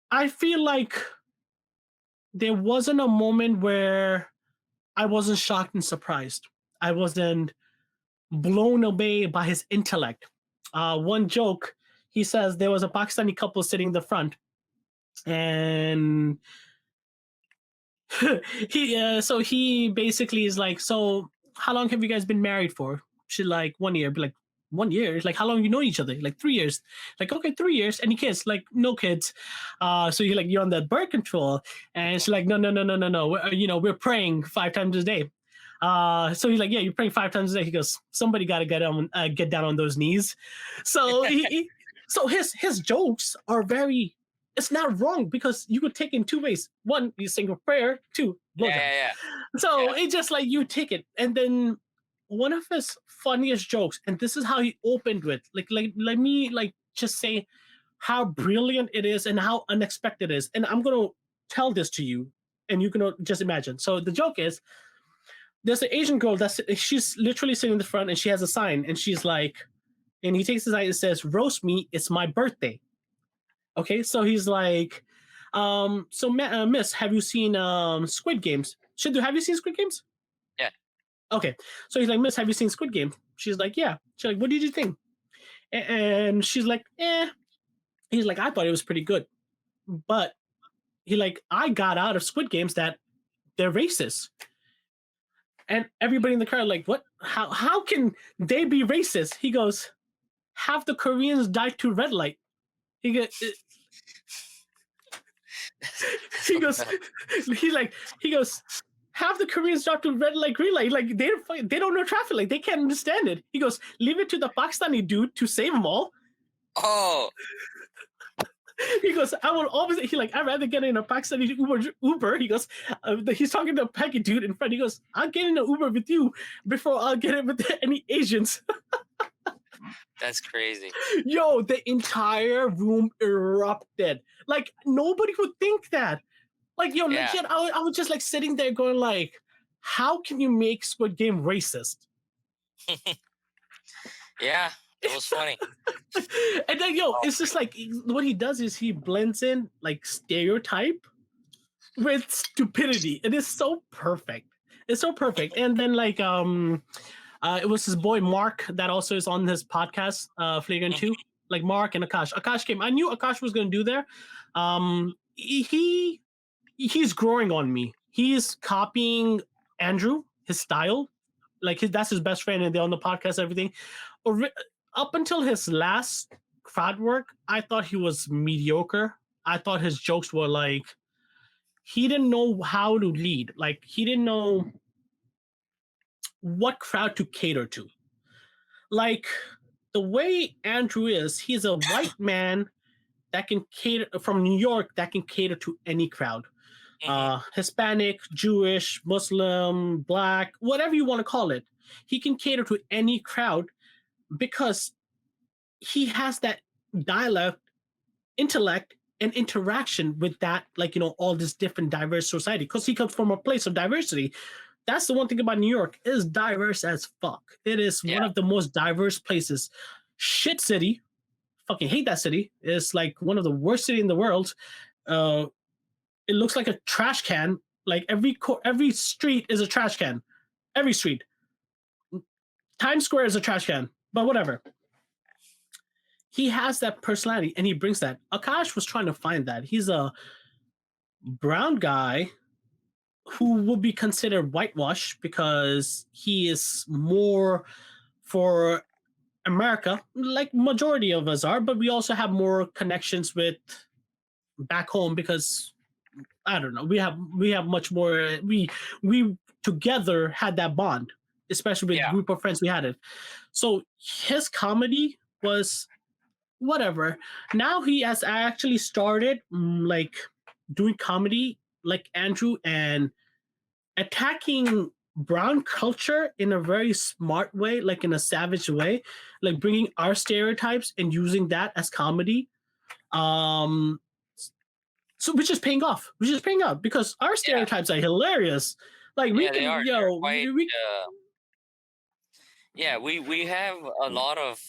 I feel like there wasn't a moment where I wasn't shocked and surprised. I wasn't blown away by his intellect. One joke, he says there was a Pakistani couple sitting in the front, and he basically is like, so how long have you guys been married for? She's like, 1 year. Be like, 1 year? Like, how long you know each other? Like 3 years. Like, okay, 3 years. Any kids? Like, no kids. So you're on the birth control, and she's like, no. We're praying 5 times a day. So he's like, yeah, you're praying 5 times a day. He goes, somebody got to get down on those knees. So so his jokes are very. It's not wrong because you could take it in two ways. One, you sing a prayer. Two, Yeah, blowjob. yeah, So yeah. it's just like you take it, and then one of his funniest jokes, and this is how he opened with, like let me like just say how brilliant it is and how unexpected it is, and I'm gonna tell this to you, and you can just imagine. So the joke is, there's an Asian girl she's literally sitting in the front, and she has a sign, and she's like, and he takes the sign and says, "Roast me, it's my birthday." Okay, so he's like, Miss, have you seen Squid Games? Have you seen Squid Games? Yeah. Okay, so he's like, Miss, have you seen Squid Game? She's like, yeah. She's like, what did you think? And she's like, eh. He's like, I thought it was pretty good, but I got out of Squid Games that they're racist. And everybody in the crowd like, what? How can they be racist? He goes, half the Koreans died to red light. He goes, he goes, he goes, half the Koreans died to red light, green light. Like they don't know traffic. Like they can't understand it. He goes, leave it to the Pakistani dude to save them all. Oh. He goes, I will always. I'd rather get in a Pakistani Uber. He goes, he's talking to a Peggy dude in front. He goes, I'll get in an Uber with you before I'll get it with any Asians. That's crazy. Yo, the entire room erupted. Like nobody would think that. Like, yo, Yeah. legit, I was just like sitting there going like, how can you make Squid Game racist? Yeah, it was funny. And then, yo, it's just like what he does is he blends in like stereotype with stupidity. It is so perfect. It's so perfect. And then like it was his boy Mark that also is on his podcast, Flagrant 2. Like Mark and Akash. Akash came. I knew Akash was gonna do there. He's growing on me. He's copying Andrew, his style. Like that's his best friend, and they're on the podcast, everything. Up until his last crowd work, I thought he was mediocre. I thought his jokes were like, he didn't know how to lead. Like he didn't know what crowd to cater to. Like the way Andrew is, he's a white man that can cater from New York that can cater to any crowd. Hispanic, Jewish, Muslim, Black, whatever you want to call it. He can cater to any crowd because he has that dialect, intellect, and interaction with that, like, all this different diverse society, because he comes from a place of diversity. That's the one thing about New York. It is diverse as fuck. It is one of the most diverse places. Shit city. Fucking hate that city. It's like one of the worst city in the world. It looks like a trash can. Like every street is a trash can. Every street. Times Square is a trash can. But whatever. He has that personality and he brings that. Akash was trying to find that. He's a brown guy who would be considered whitewash because he is more for America, like majority of us are, but we also have more connections with back home because I don't know, we have much more. We together had that bond, especially with the group of friends we had it. So his comedy was whatever. Now he has actually started like doing comedy like Andrew and attacking brown culture in a very smart way, like in a savage way, like bringing our stereotypes and using that as comedy. So which is paying off. Because our stereotypes are hilarious. Like we can, we have a lot of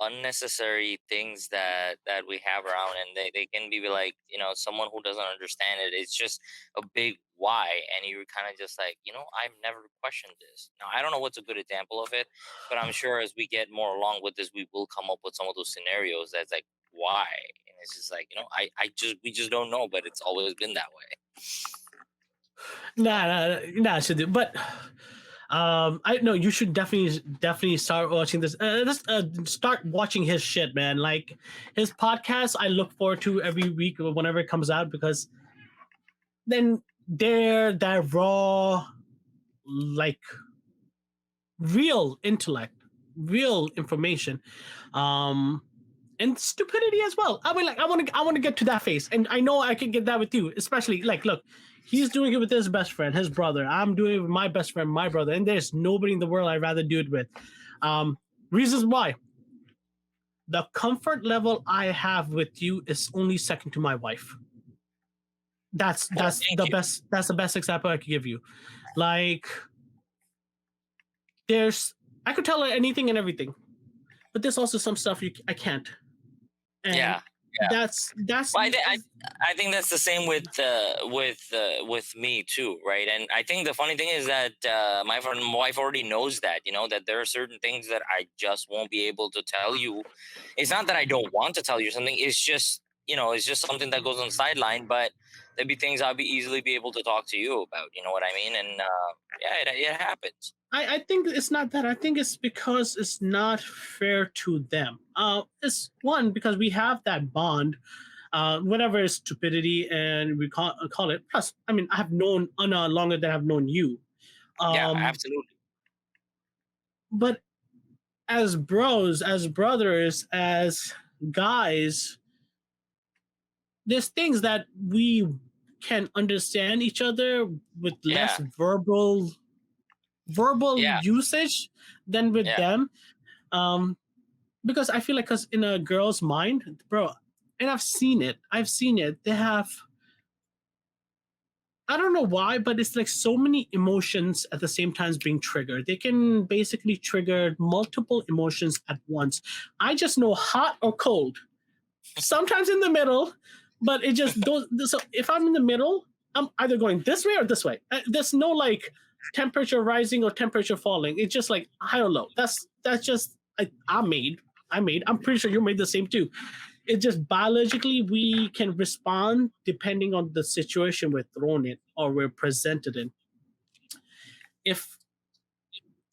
unnecessary things that we have around, and they can be like, someone who doesn't understand it. It's just a big why, and you're kind of just like, I've never questioned this. Now I don't know what's a good example of it, but I'm sure as we get more along with this, we will come up with some of those scenarios that's like, why? And it's just like, we just don't know, but it's always been that way. Nah, should do. But I know you should definitely start watching this. Start watching his shit, man. Like his podcast, I look forward to every week or whenever it comes out, because then they're that raw, like real intellect, real information, um, and stupidity as well. I mean, like, I want to get to that phase, and I know I can get that with you, especially like, look, he's doing it with his best friend, his brother. I'm doing it with my best friend, my brother, and there's nobody in the world I'd rather do it with. Reasons why: the comfort level I have with you is only second to my wife. That's Well, that's thank the you. best. That's the best example I could give you. Like, there's I could tell her anything and everything, but there's also some stuff I can't, and Yeah, yeah. that's Well, I think that's the same with me too, right? And I think the funny thing is that my wife already knows that, that there are certain things that I just won't be able to tell you. It's not that I don't want to tell you something. It's just, it's just something that goes on the sideline. But there'd be things I'll be easily be able to talk to you about. You know what I mean? And yeah, it happens. I think it's not that. I think it's because it's not fair to them. It's one because we have that bond, whatever is stupidity, and we call it. Plus, I mean, I have known Anna longer than I've known you. Yeah, Um, absolutely. but as bros, as brothers, as guys, there's things that we can understand each other with less Yeah, verbal yeah, usage than with yeah, them. Um, because I feel like, because in a girl's mind, bro, and I've seen it. They have, I don't know why, but it's like so many emotions at the same time being triggered. They can basically trigger multiple emotions at once. I just know hot or cold, sometimes in the middle, but it just those. So if I'm in the middle, I'm either going this way or this way. There's no like temperature rising or temperature falling. It's just like high or low. That's just I made. I made. I'm pretty sure you made the same too. It just biologically we can respond depending on the situation we're thrown in or we're presented in. If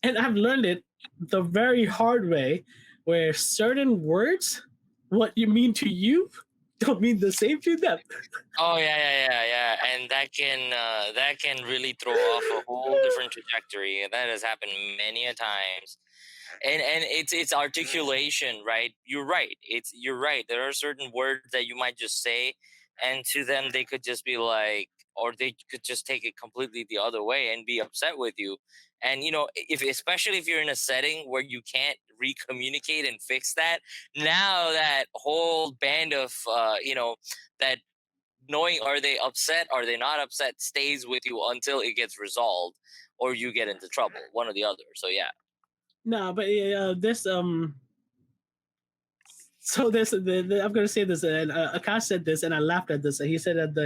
and I've learned it the very hard way, where certain words, what you mean to you, don't mean the same to them. Oh yeah, and that can really throw off a whole different trajectory. That has happened many a times, and it's articulation, right? You're right. There are certain words that you might just say, and to them they could just be like, or they could just take it completely the other way and be upset with you. And if especially if you're in a setting where you can't recommunicate and fix that, now that whole band of that knowing are they upset, are they not upset, stays with you until it gets resolved or you get into trouble, one or the other. So yeah. No, but this so this I'm gonna say this, and Akash said this, and I laughed at this. And he said at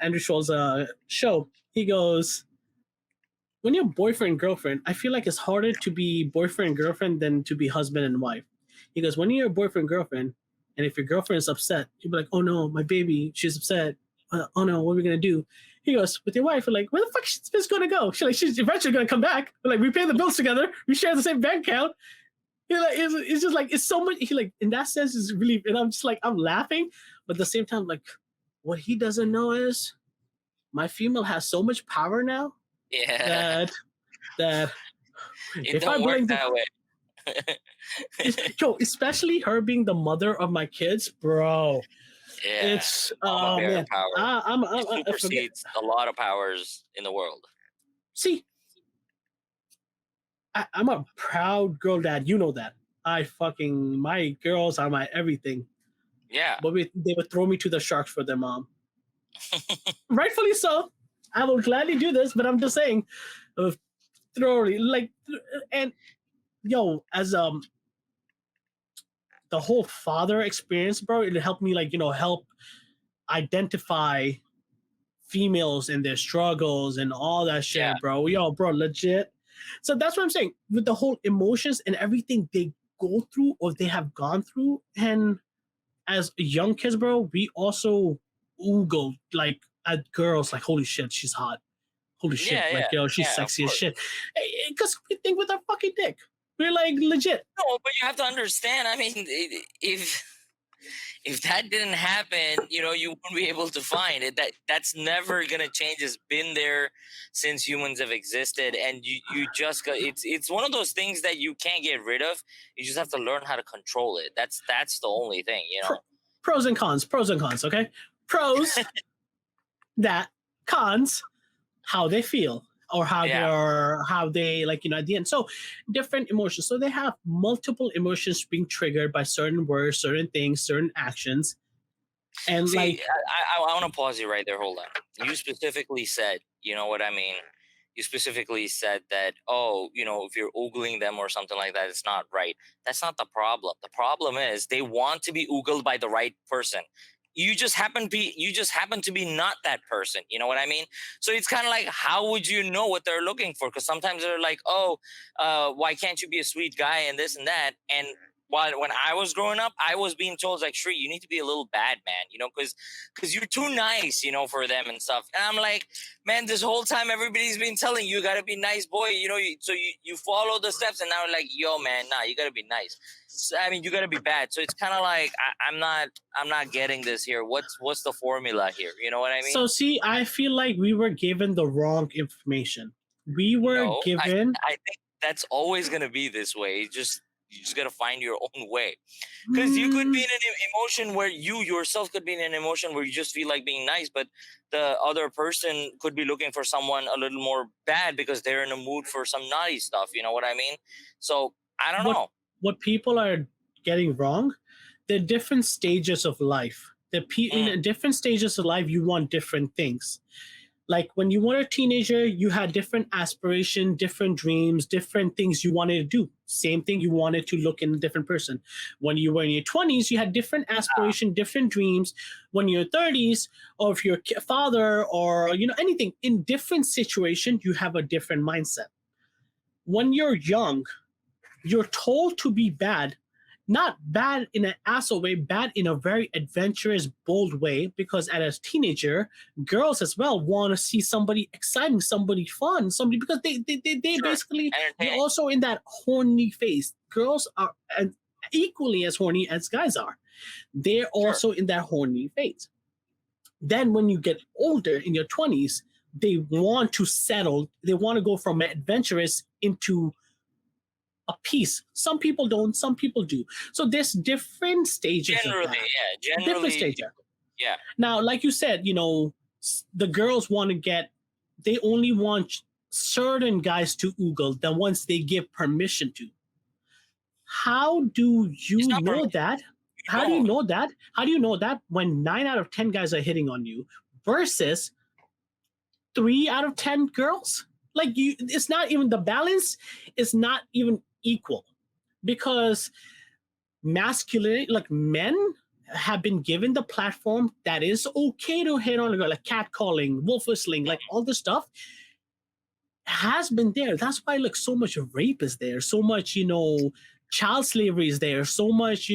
Andrew Schultz's show, he goes, when you're boyfriend girlfriend, I feel like it's harder to be boyfriend girlfriend than to be husband and wife. He goes, when you're a boyfriend girlfriend, and if your girlfriend is upset, you'll be like, oh no, my baby, she's upset. Oh no, what are we gonna do? He goes, with your wife, we're like, where the fuck is this gonna go? She's eventually gonna come back. We're like, we pay the bills together, we share the same bank account. He like, it's just like, it's so much. He like, in that sense, is really, and I'm just like, I'm laughing, but at the same time, like, what he doesn't know is my female has so much power now Yeah. that that It if I don't work blink, that way. yo, especially her being the mother of my kids, bro. Yeah. It's Mama oh bear man, power. It I forget. supersedes a lot of powers in the world. See, I'm a proud girl dad. You know that. My girls are my everything. Yeah. But they would throw me to the sharks for their mom. Rightfully so. I will gladly do this, but I'm just saying, thoroughly like, and yo, as the whole father experience, bro, it helped me, like, help identify females and their struggles and all that Yeah. shit, bro. Yo, bro, legit. So that's what I'm saying, with the whole emotions and everything they go through or they have gone through. And as young kids, bro, we also oogle like at girls, like, holy shit, she's hot. Holy shit, Yeah, like, yeah. yo, she's Yeah, of sexy as course. shit. Because we think with our fucking dick. We're like legit. No, but you have to understand. I mean, if If that didn't happen, you won't be able to find it. That's never gonna change. It's been there since humans have existed, and you just got it's one of those things that you can't get rid of. You just have to learn how to control it. That's the only thing, Pro- pros and cons. Pros and cons. Okay. Pros that, cons how they feel or how Yeah. they're how they like at the end. So different emotions. So they have multiple emotions being triggered by certain words, certain things, certain actions, and See, like I want to pause you right there. Hold on. You specifically said, you know what I mean? You specifically said that, oh, if you're oogling them or something like that, it's not right. That's not the problem. The problem is they want to be oogled by the right person. You just happen to be not that person. You know what I mean? So it's kind of like, how would you know what they're looking for? Because sometimes they're like, oh, why can't you be a sweet guy and this and that? And when I was growing up, I was being told like, Shri, you need to be a little bad man, because you're too nice, for them and stuff. And I'm like, man, this whole time everybody's been telling you gotta be nice, boy. So you follow the steps, and now like, yo, man, nah, you gotta be nice. So, I mean, you gotta be bad. So it's kind of like I'm not getting this here. What's the formula here? You know what I mean? so see, I feel like we were given the wrong information. We were No, I given I think that's always gonna be this way. You just gotta find your own way. Because you could be mm, in an emotion where you yourself could be in an emotion where you just feel like being nice, but the other person could be looking for someone a little more bad because they're in a mood for some naughty stuff. You know what I mean? So I don't what know. what people are getting wrong. The different stages of life. Mm, In different stages of life, you want different things. Like when you were a teenager, you had different aspirations, different dreams, different things you wanted to do. Same thing, you wanted to look in a different person. When you were in your 20s, you had different aspirations, different dreams. When you're 30s, or if you're a father or anything, in different situation, you have a different mindset. When you're young, you're told to be bad, not bad in an asshole way, bad in a very adventurous, bold way. Because as a teenager, girls as well want to see somebody exciting, somebody fun, somebody because they sure, basically they're entertaining. also in that horny phase. Girls are equally as horny as guys are. They're Sure. also in that horny phase. Then when you get older in your 20s, they want to settle. They want to go from adventurous into a piece. Some people don't, some people do. So there's different stages of Generally, that. yeah. Different Generally, stages. yeah. Now, like you said, the girls want to get, they only want certain guys to oogle the ones they give permission to. How do It's you not know permission. that? You How do you don't. know that? How do you know that when 9 out of 10 guys are hitting on you versus 3 out of 10 girls? Like it's not even the balance is not even equal because masculine, like men, have been given the platform that is okay to hit on a girl, like catcalling, wolf whistling, like all this stuff has been there. That's why like so much rape is there, so much child slavery is there, so much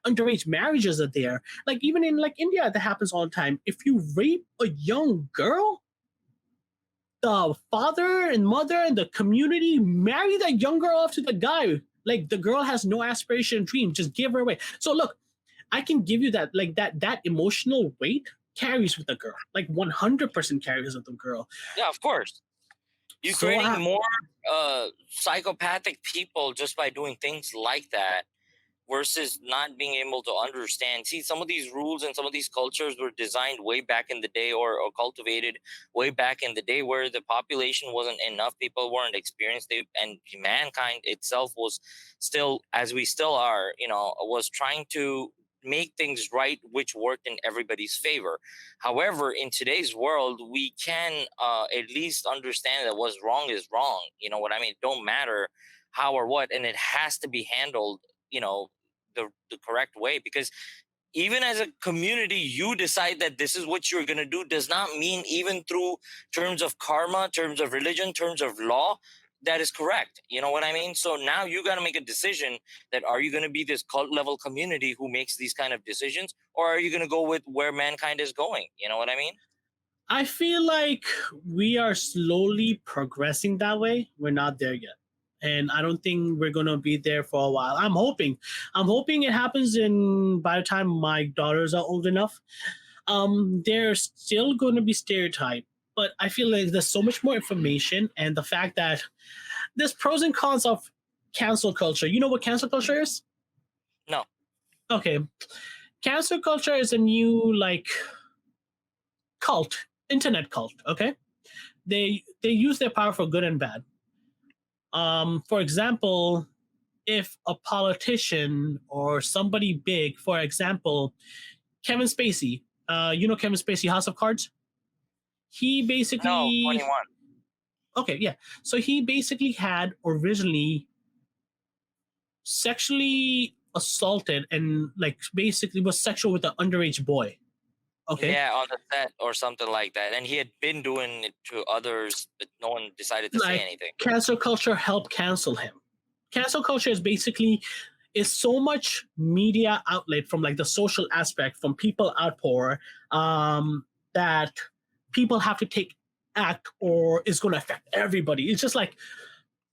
underage marriages are there. Like even in like India, that happens all the time. If you rape a young girl, the father and mother and the community marry that young girl off to the guy. Like the girl has no aspiration and dream, just give her away. So look, I can give you that, like that emotional weight carries with the girl, like 100% carries with the girl. Yeah, of course. You're So creating more psychopathic people just by doing things like that versus not being able to understand. See, some of these rules and some of these cultures were designed way back in the day, or cultivated way back in the day, where the population wasn't enough, people weren't experienced, and mankind itself was still, as we still are, was trying to make things right, which worked in everybody's favor. However, in today's world, we can at least understand that what's wrong is wrong. You know what I mean? It don't matter how or what, and it has to be handled, you know the correct way, because even as a community, you decide that this is what you're going to do, does not mean, even through terms of karma, terms of religion, terms of law, that is correct. You know what I mean? So now you got to make a decision, that are you going to be this cult level community who makes these kind of decisions, or are you going to go with where mankind is going? You know what I mean? I feel like we are slowly progressing that way. We're not there yet. and I don't think we're gonna be there for a while. I'm hoping it happens in by the time my daughters are old enough. There's still going to be stereotype, but I feel like there's so much more information, and the fact that there's pros and cons of cancel culture. You know what cancel culture is? No. Okay, cancel culture is a new like cult, internet cult. Okay, they use their power for good and bad. For example, if a politician or somebody big, for example, Kevin Spacey, you know Kevin Spacey, House of Cards. He No, basically 21. okay, yeah. So he basically had originally sexually assaulted and like basically was sexual with an underage boy. Okay, Yeah, on the set or something like that. And he had been doing it to others, but no one decided to say like anything. cancel culture helped cancel him. Cancel culture is basically is so much media outlet from like the social aspect from people outpour that people have to take act or it's going to affect everybody. It's just like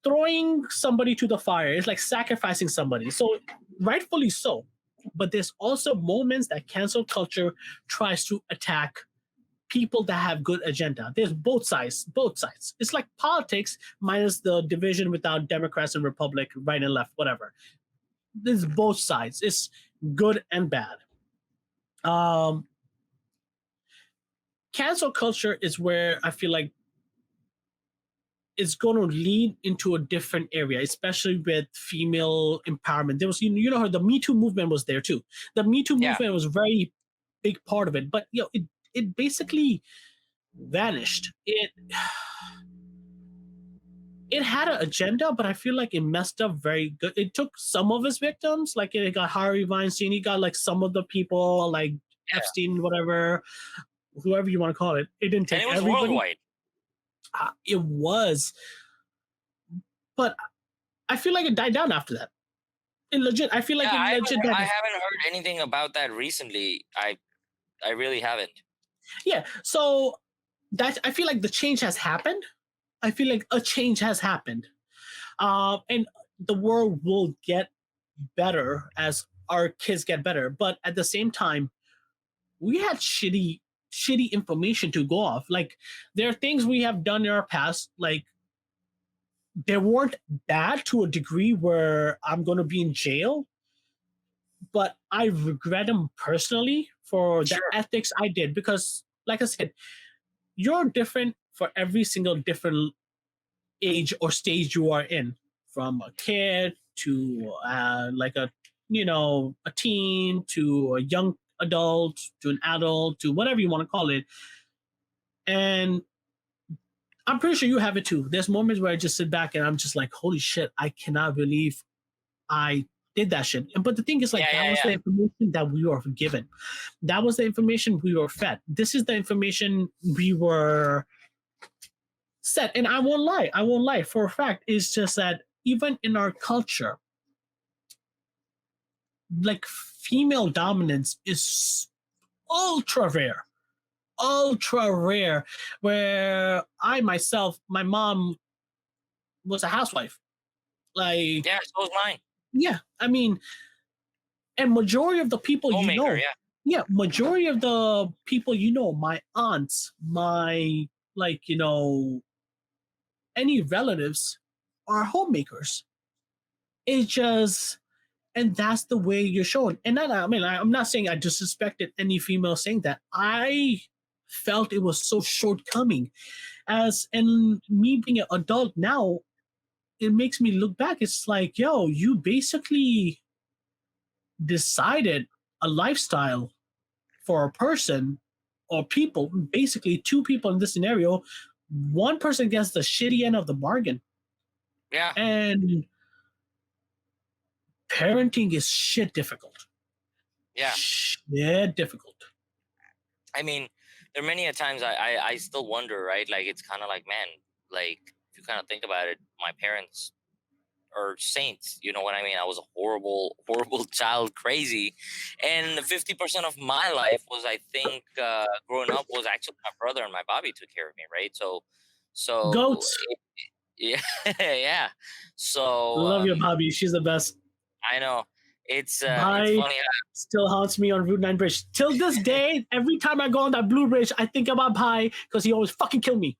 throwing somebody to the fire. It's like sacrificing somebody. So rightfully so. But there's also moments that cancel culture tries to attack people that have good agenda. There's both sides, both sides. It's like politics minus the division without Democrats and Republic, right and left, whatever. There's both sides. It's good and bad. Um, Cancel culture is where I feel like it's going to lead into a different area, especially with female empowerment. There was, you know, the Me Too movement was there too. The Me Too Yeah. movement was a very big part of it, but it basically vanished. It had an agenda, but I feel like it messed up very good. It took some of its victims, like it got Harvey Weinstein, it got like some of the people, like Epstein, whatever, whoever you want to call it. It didn't And take it was everybody. worldwide. It was, but I feel like it died down after that. It legit, I feel like Yeah, it legit died I down. haven't heard anything about that recently. I really haven't. Yeah, so that I feel like the change has happened. I feel like a change has happened, and the world will get better as our kids get better. But at the same time, we had shitty information to go off. Like there are things we have done in our past, like they weren't bad to a degree where I'm going to be in jail, but I regret them personally for the Sure. ethics I did because, like I said, you're different for every single different age or stage you are in, from a kid to like a teen to a young adult to an adult to whatever you want to call it. And I'm pretty sure you have it too. There's moments where I just sit back and I'm just like, holy shit, I cannot believe I did that shit. But the thing is, like, that was the information that we were given. That was the information we were fed. This is the information we were set. And I won't lie. I won't lie. For a fact, it's just that even in our culture, like female dominance is ultra rare. Ultra rare. Where I myself, my mom was a housewife. Like, Yeah, so was mine. yeah, I mean, and majority of the people you Homemaker, know, yeah, majority of the people you know, my aunts, my like any relatives are homemakers. It's just, and that's the way you're shown. And then, I mean, I'm not saying I disrespected any female saying that. I felt it was so shortcoming. As and me being an adult now, it makes me look back. It's like, yo, you basically decided a lifestyle for a person or people, basically two people in this scenario. One person gets the shitty end of the bargain. Yeah. And parenting is shit difficult. Yeah. Shit difficult. I mean, there are many a times I still wonder, right? Like, it's kind of like, man, like, if you kind of think about it, my parents are saints. You know what I mean? I was a horrible, horrible child, crazy. And 50% of my life was, I think, growing up was actually my brother and my Bobby took care of me, right? So Goats. Yeah, yeah. So Love you, Bobby. She's the best. I know it's Bye funny. still haunts me on Route 9 Bridge. Till this day, every time I go on that blue bridge, I think about Pi because he always fucking kill me.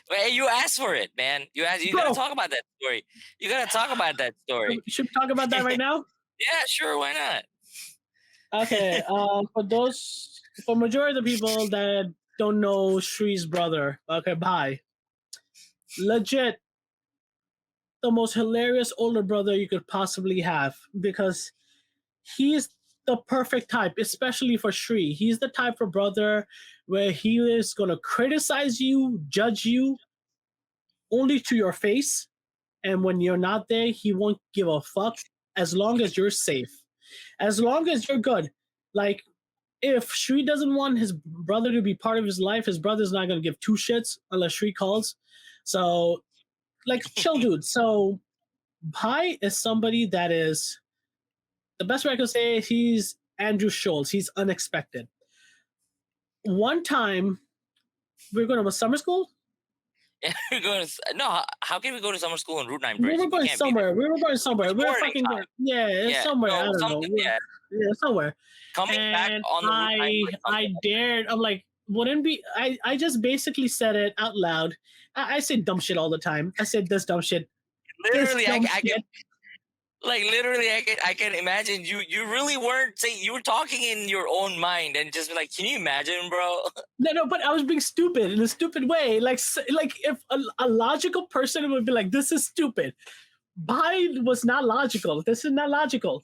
Well, you asked for it, man. You asked. You gotta Bro, talk about that story. You gotta talk about that story. should we talk about that right now? Yeah, sure. Why not? Okay, for majority of the people that don't know Shri's brother, okay, bye. Legit, the most hilarious older brother you could possibly have because he's the perfect type, especially for Shri. He's the type of brother where he is gonna criticize you, judge you only to your face, and when you're not there, he won't give a fuck as long as you're safe, as long as you're good. Like if Shri doesn't want his brother to be part of his life, his brother's not gonna give two shits unless Shri calls. So, like, chill, dude. So, Pi is somebody that is the best way I could say he's Andrew Schultz. He's unexpected. One time, we were going to summer school. Yeah, we're going to, no. How can we go to summer school in Route 9 We Bridge? were going somewhere. We were going somewhere. We were Morning fucking time. going. Yeah, Yeah, somewhere. no, I don't know. yeah. Yeah, somewhere. Coming back And on the Route 9 Bridge. I dared. I'm like, wouldn't be. I just basically said it out loud. I say dumb shit all the time. I said this dumb shit. Literally, This dumb I can, shit. like literally, I can imagine you. You really weren't saying. You were talking in your own mind and just be like, can you imagine, bro? No, but I was being stupid in a stupid way. Like if a logical person would be like, "This is stupid." Mine was not logical. This is not logical.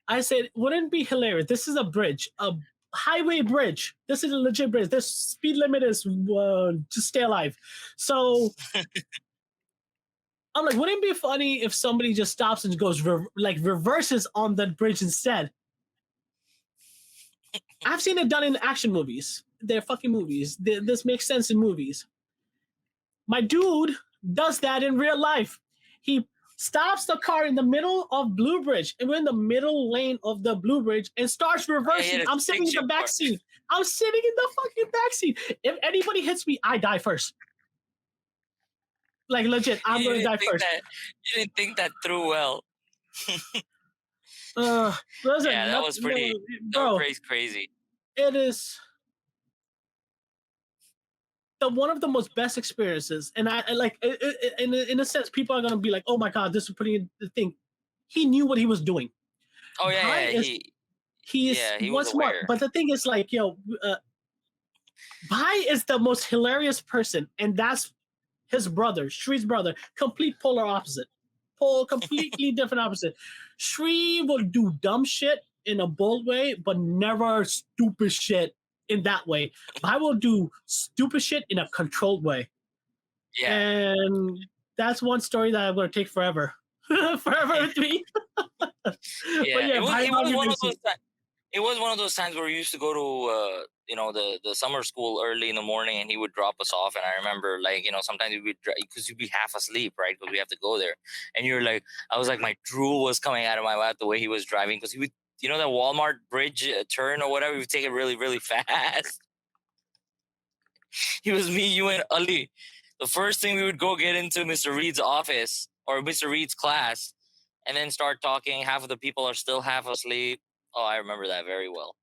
I said, "Wouldn't it be hilarious? This is a bridge, a highway bridge. This is a legit bridge. This speed limit is to stay alive." So I'm like, "Wouldn't it be funny if somebody just stops and goes reverses on that bridge instead?" I've seen it done in action movies. They're fucking movies. This makes sense in movies. My dude does that in real life. He stops the car in the middle of Blue Bridge, and we're in the middle lane of the Blue Bridge, and starts reversing. I'm sitting in the back seat. I'm sitting in the fucking back seat. If anybody hits me, I die first. Like legit, I'm gonna die first. You didn't think that through well. Listen, yeah, that was pretty. Bro, that was crazy. It is one of the most best experiences, and I like in a sense, people are gonna be like, "Oh my god, this is pretty the thing." He knew what he was doing. Oh yeah, he was smart. But the thing is, like, Bai is the most hilarious person, and that's his brother, Shri's brother, complete polar opposite, completely different opposite. Shri will do dumb shit in a bold way, but never stupid shit in that way. I will do stupid shit in a controlled way. Yeah. And that's one story that I'm going to take forever. Forever with me. Yeah, it was one of those times. It was one of those times where we used to go to, the summer school early in the morning, and he would drop us off. And I remember, like, sometimes we would, because you'd be half asleep, right? Because we have to go there. And you're like, I was like, my drool was coming out of my mouth the way he was driving, because he would, that Walmart bridge turn or whatever, he would take it really, really fast. He was me, you, and Ali. The first thing we would go get into Mr. Reed's office or Mr. Reed's class, and then start talking. Half of the people are still half asleep. Oh, I remember that very well.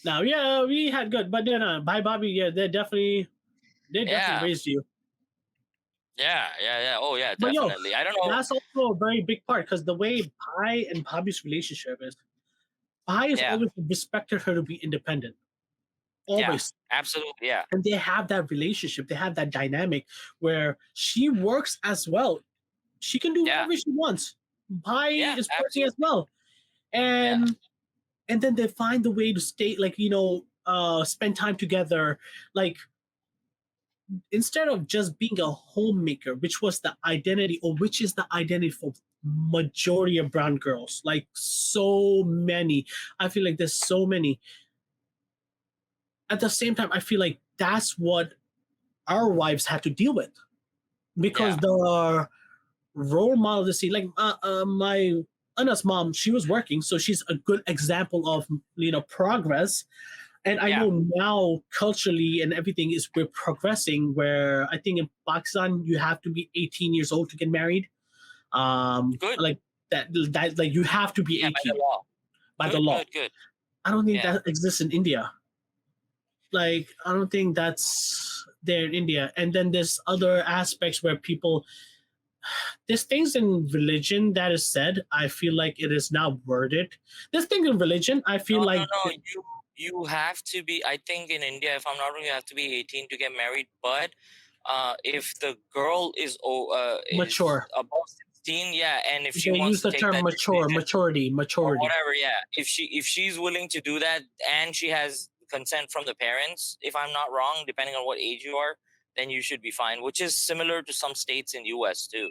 Now, yeah, we had good, but then Bye Bobby, yeah, they definitely raised you. Yeah. Oh, yeah, definitely. Yo, I don't know. That's also a very big part because the way Pi and Bobby's relationship is, Pi has always respected her to be independent. Always. Yeah, absolutely, yeah. And they have that relationship. They have that dynamic where she works as well. She can do whatever she wants. Pi is working as well. And then they find the way to stay, like, spend time together. Like, instead of just being a homemaker, which was the identity, or which is the identity for majority of brown girls, like so many. I feel like there's so many. At the same time, I feel like that's what our wives had to deal with, because the role model to see, like, my Anna's mom, she was working, so she's a good example of progress. And I Yeah. know now culturally and everything is we're progressing where I think in Pakistan you have to be 18 years old to get married. Good. Like that like you have to be Yeah, by the 18 law. by the Good, law. good, good. I don't think Yeah. that exists in India. Like I don't think that's there in India. And then there's other aspects where people there's things in religion that is said. I feel like it is not worded. There's things in religion. I No, feel no, like no. You have to be. I think in India, if I'm not wrong, you have to be 18 to get married. But if the girl is mature. above 16, yeah, and if she They wants use to the take term that mature, decision maturity, or maturity. whatever, yeah, if she's willing to do that and she has consent from the parents, if I'm not wrong, depending on what age you are, then you should be fine. Which is similar to some states in U.S. too,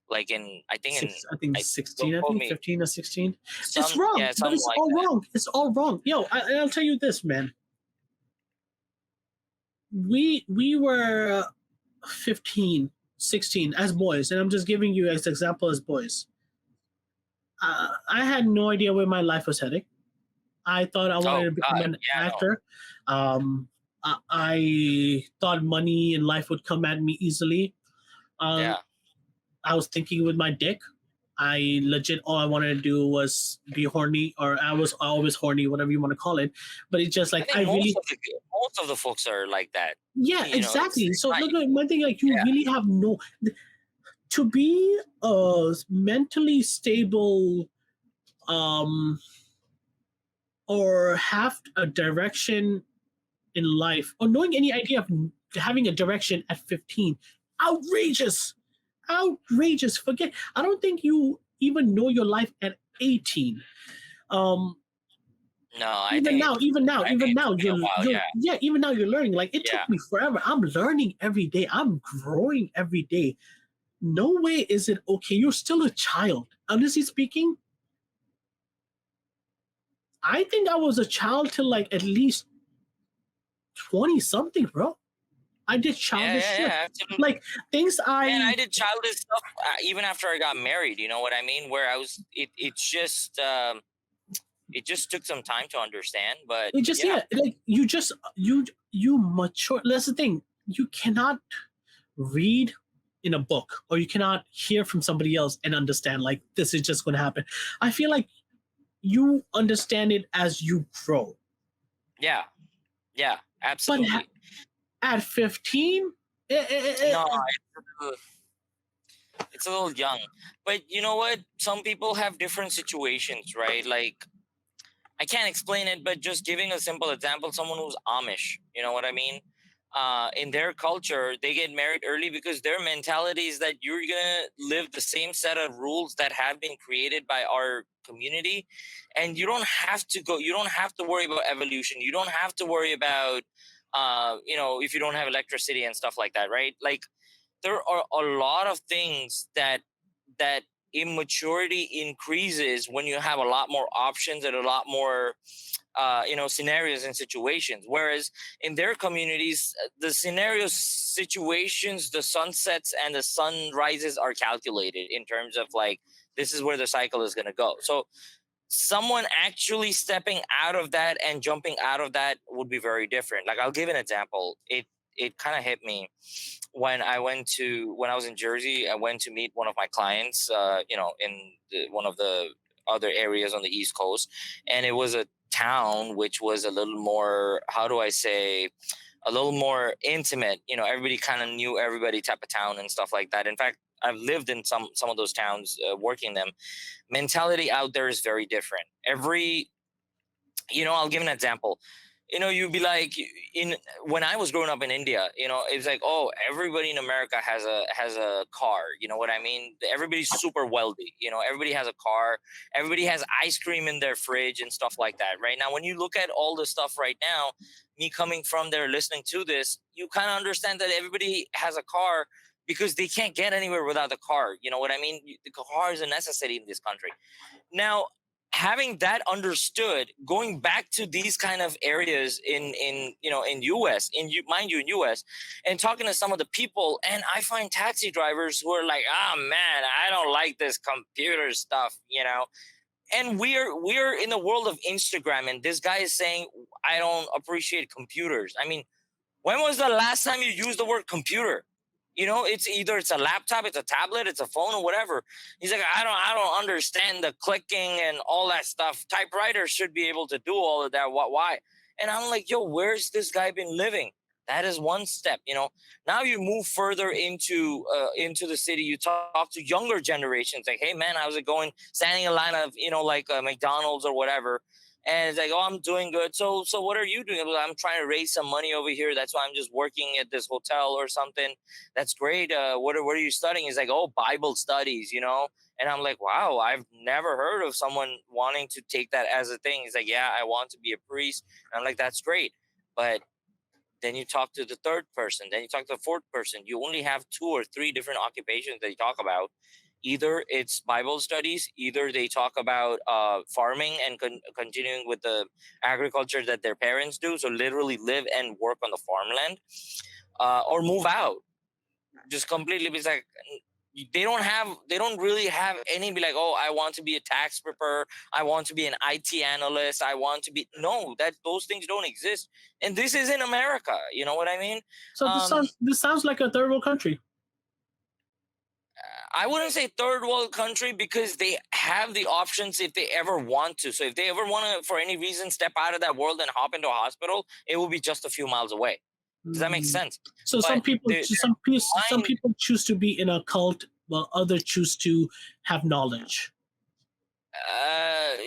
like in I think in I think I 16. don't I quote think me 15 or 16. It's some wrong, yeah but something it's like all that. wrong. It's all wrong. Yo, I'll tell you this, man. We were 15, 16 as boys, and I'm just giving you as example as boys. I had no idea where my life was heading. I thought I wanted Oh to become God, an yeah, no, actor. I thought money and life would come at me easily. Um, yeah. I was thinking with my dick. I legit all I wanted to do was be horny, or I was always horny, whatever you want to call it. But it's just I like I think really, most of the folks are like that. yeah, You know, exactly. it's So not. look, one thing like you Yeah, really have no to be mentally stable, um, or have a direction in life, or knowing any idea of having a direction at 15. Outrageous, outrageous. Forget. I don't think you even know your life at 18. Um, no, I even think now, even now, I think even it now, took me a while. you're Yeah, yeah, even now you're learning. Like it took yeah. me forever. I'm learning every day. I'm growing every day. No way is it okay. You're still a child. Honestly speaking, I think I was a child till like at least 20 something, bro. I did Yeah, childish yeah, shit. yeah, absolutely. Like things Man, I I did childish stuff even after I got married. You know what I mean? Where I was, it just took some time to understand. But it just yeah, yeah, like you mature. That's the thing. You cannot read in a book or you cannot hear from somebody else and understand like this is just going to happen. I feel like you understand it as you grow. yeah, yeah, But absolutely. at 15, No, it's a little young. But you know what? Some people have different situations, right? Like I can't explain it, but just giving a simple example, someone who's Amish, you know what I mean? In their culture, they get married early because their mentality is that you're gonna live the same set of rules that have been created by our community, and you don't have to go. You don't have to worry about evolution. You don't have to worry about, if you don't have electricity and stuff like that, right? Like there are a lot of things that immaturity increases when you have a lot more options and a lot more scenarios and situations, whereas in their communities the scenarios, situations, the sunsets and the sunrises are calculated in terms of like this is where the cycle is going to go. So someone actually stepping out of that and jumping out of that would be very different. Like I'll give an example. It kind of hit me when I was in Jersey. I went to meet one of my clients, in one of the other areas on the East Coast, and it was a town which was a little more, how do I say, a little more intimate. You know, everybody kind of knew everybody type of town and stuff like that. In fact, I've lived in some of those towns, working them. Mentality out there is very different. I'll give an example. You'd be like, in when I was growing up in India, it's like, oh, everybody in America has a car. You know what I mean? Everybody's super wealthy. Everybody has a car. Everybody has ice cream in their fridge and stuff like that. Right now, when you look at all the stuff right now, me coming from there, listening to this, you kind of understand that everybody has a car because they can't get anywhere without the car. You know what I mean? The car is a necessity in this country. Now, having that understood, going back to these kind of areas in US, mind you, in US, and talking to some of the people, and I find taxi drivers who are like, oh man, I don't like this computer stuff. And we're in the world of Instagram, and this guy is saying I don't appreciate computers. I mean, when was the last time you used the word computer? You know, it's a laptop, it's a tablet, it's a phone, or whatever. He's like, I don't understand the clicking and all that stuff. Typewriters should be able to do all of that. What? Why? And I'm like, yo, where's this guy been living? That is one step. You know, now you move further into the city. You talk to younger generations, like, hey man, how's it going? Standing in line of like McDonald's or whatever, and it's like, oh, I'm doing good. So what are you doing? I'm trying to raise some money over here. That's why I'm just working at this hotel or something. That's great. What are you studying? He's like, oh, Bible studies, you know? And I'm like, wow, I've never heard of someone wanting to take that as a thing. He's like, yeah, I want to be a priest. And I'm like, that's great. But then you talk to the third person, then you talk to the fourth person. You only have 2 or 3 different occupations that you talk about. Either it's Bible studies, either they talk about farming and continuing with the agriculture that their parents do, so literally live and work on the farmland, or move out. Just completely, it's like they don't really have any be like, oh, I want to be a tax preparer, I want to be an IT analyst, I want to be, no, that those things don't exist. And this is in America, you know what I mean? So this sounds like a third world country. I wouldn't say third world country, because they have the options if they ever want to. So if they ever want to, for any reason, step out of that world and hop into a hospital, it will be just a few miles away. Does that make sense? So some But people, some mind, people choose to be in a cult, while others choose to have knowledge.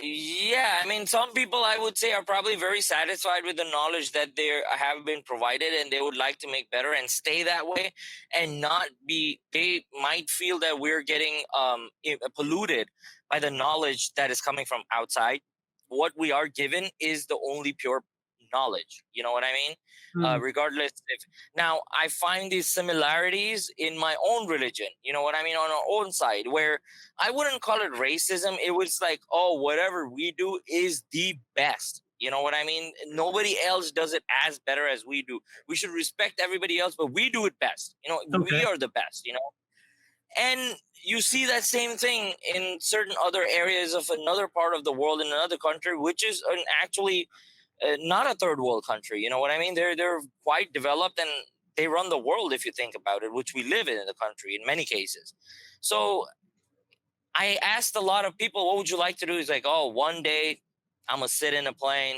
yeah, I mean, some people I would say are probably very satisfied with the knowledge that they have been provided, and they would like to make better and stay that way, and not be. They might feel that we're getting polluted by the knowledge that is coming from outside. What we are given is the only pure knowledge. You know what I mean? Mm. Regardless if now I find these similarities in my own religion. You know what I mean? On our own side, where I wouldn't call it racism. It was like, oh, whatever we do is the best. You know what I mean? Nobody else does it as better as we do. We should respect everybody else, but we do it best. You know, we Okay. are the best, you know? And you see that same thing in certain other areas of another part of the world, in another country, which is actually not a third world country. You know what I mean? They're quite developed, and they run the world if you think about it, which we live in the country in many cases. So I asked a lot of people, what would you like to do? He's like, oh, one day I'm going to sit in a plane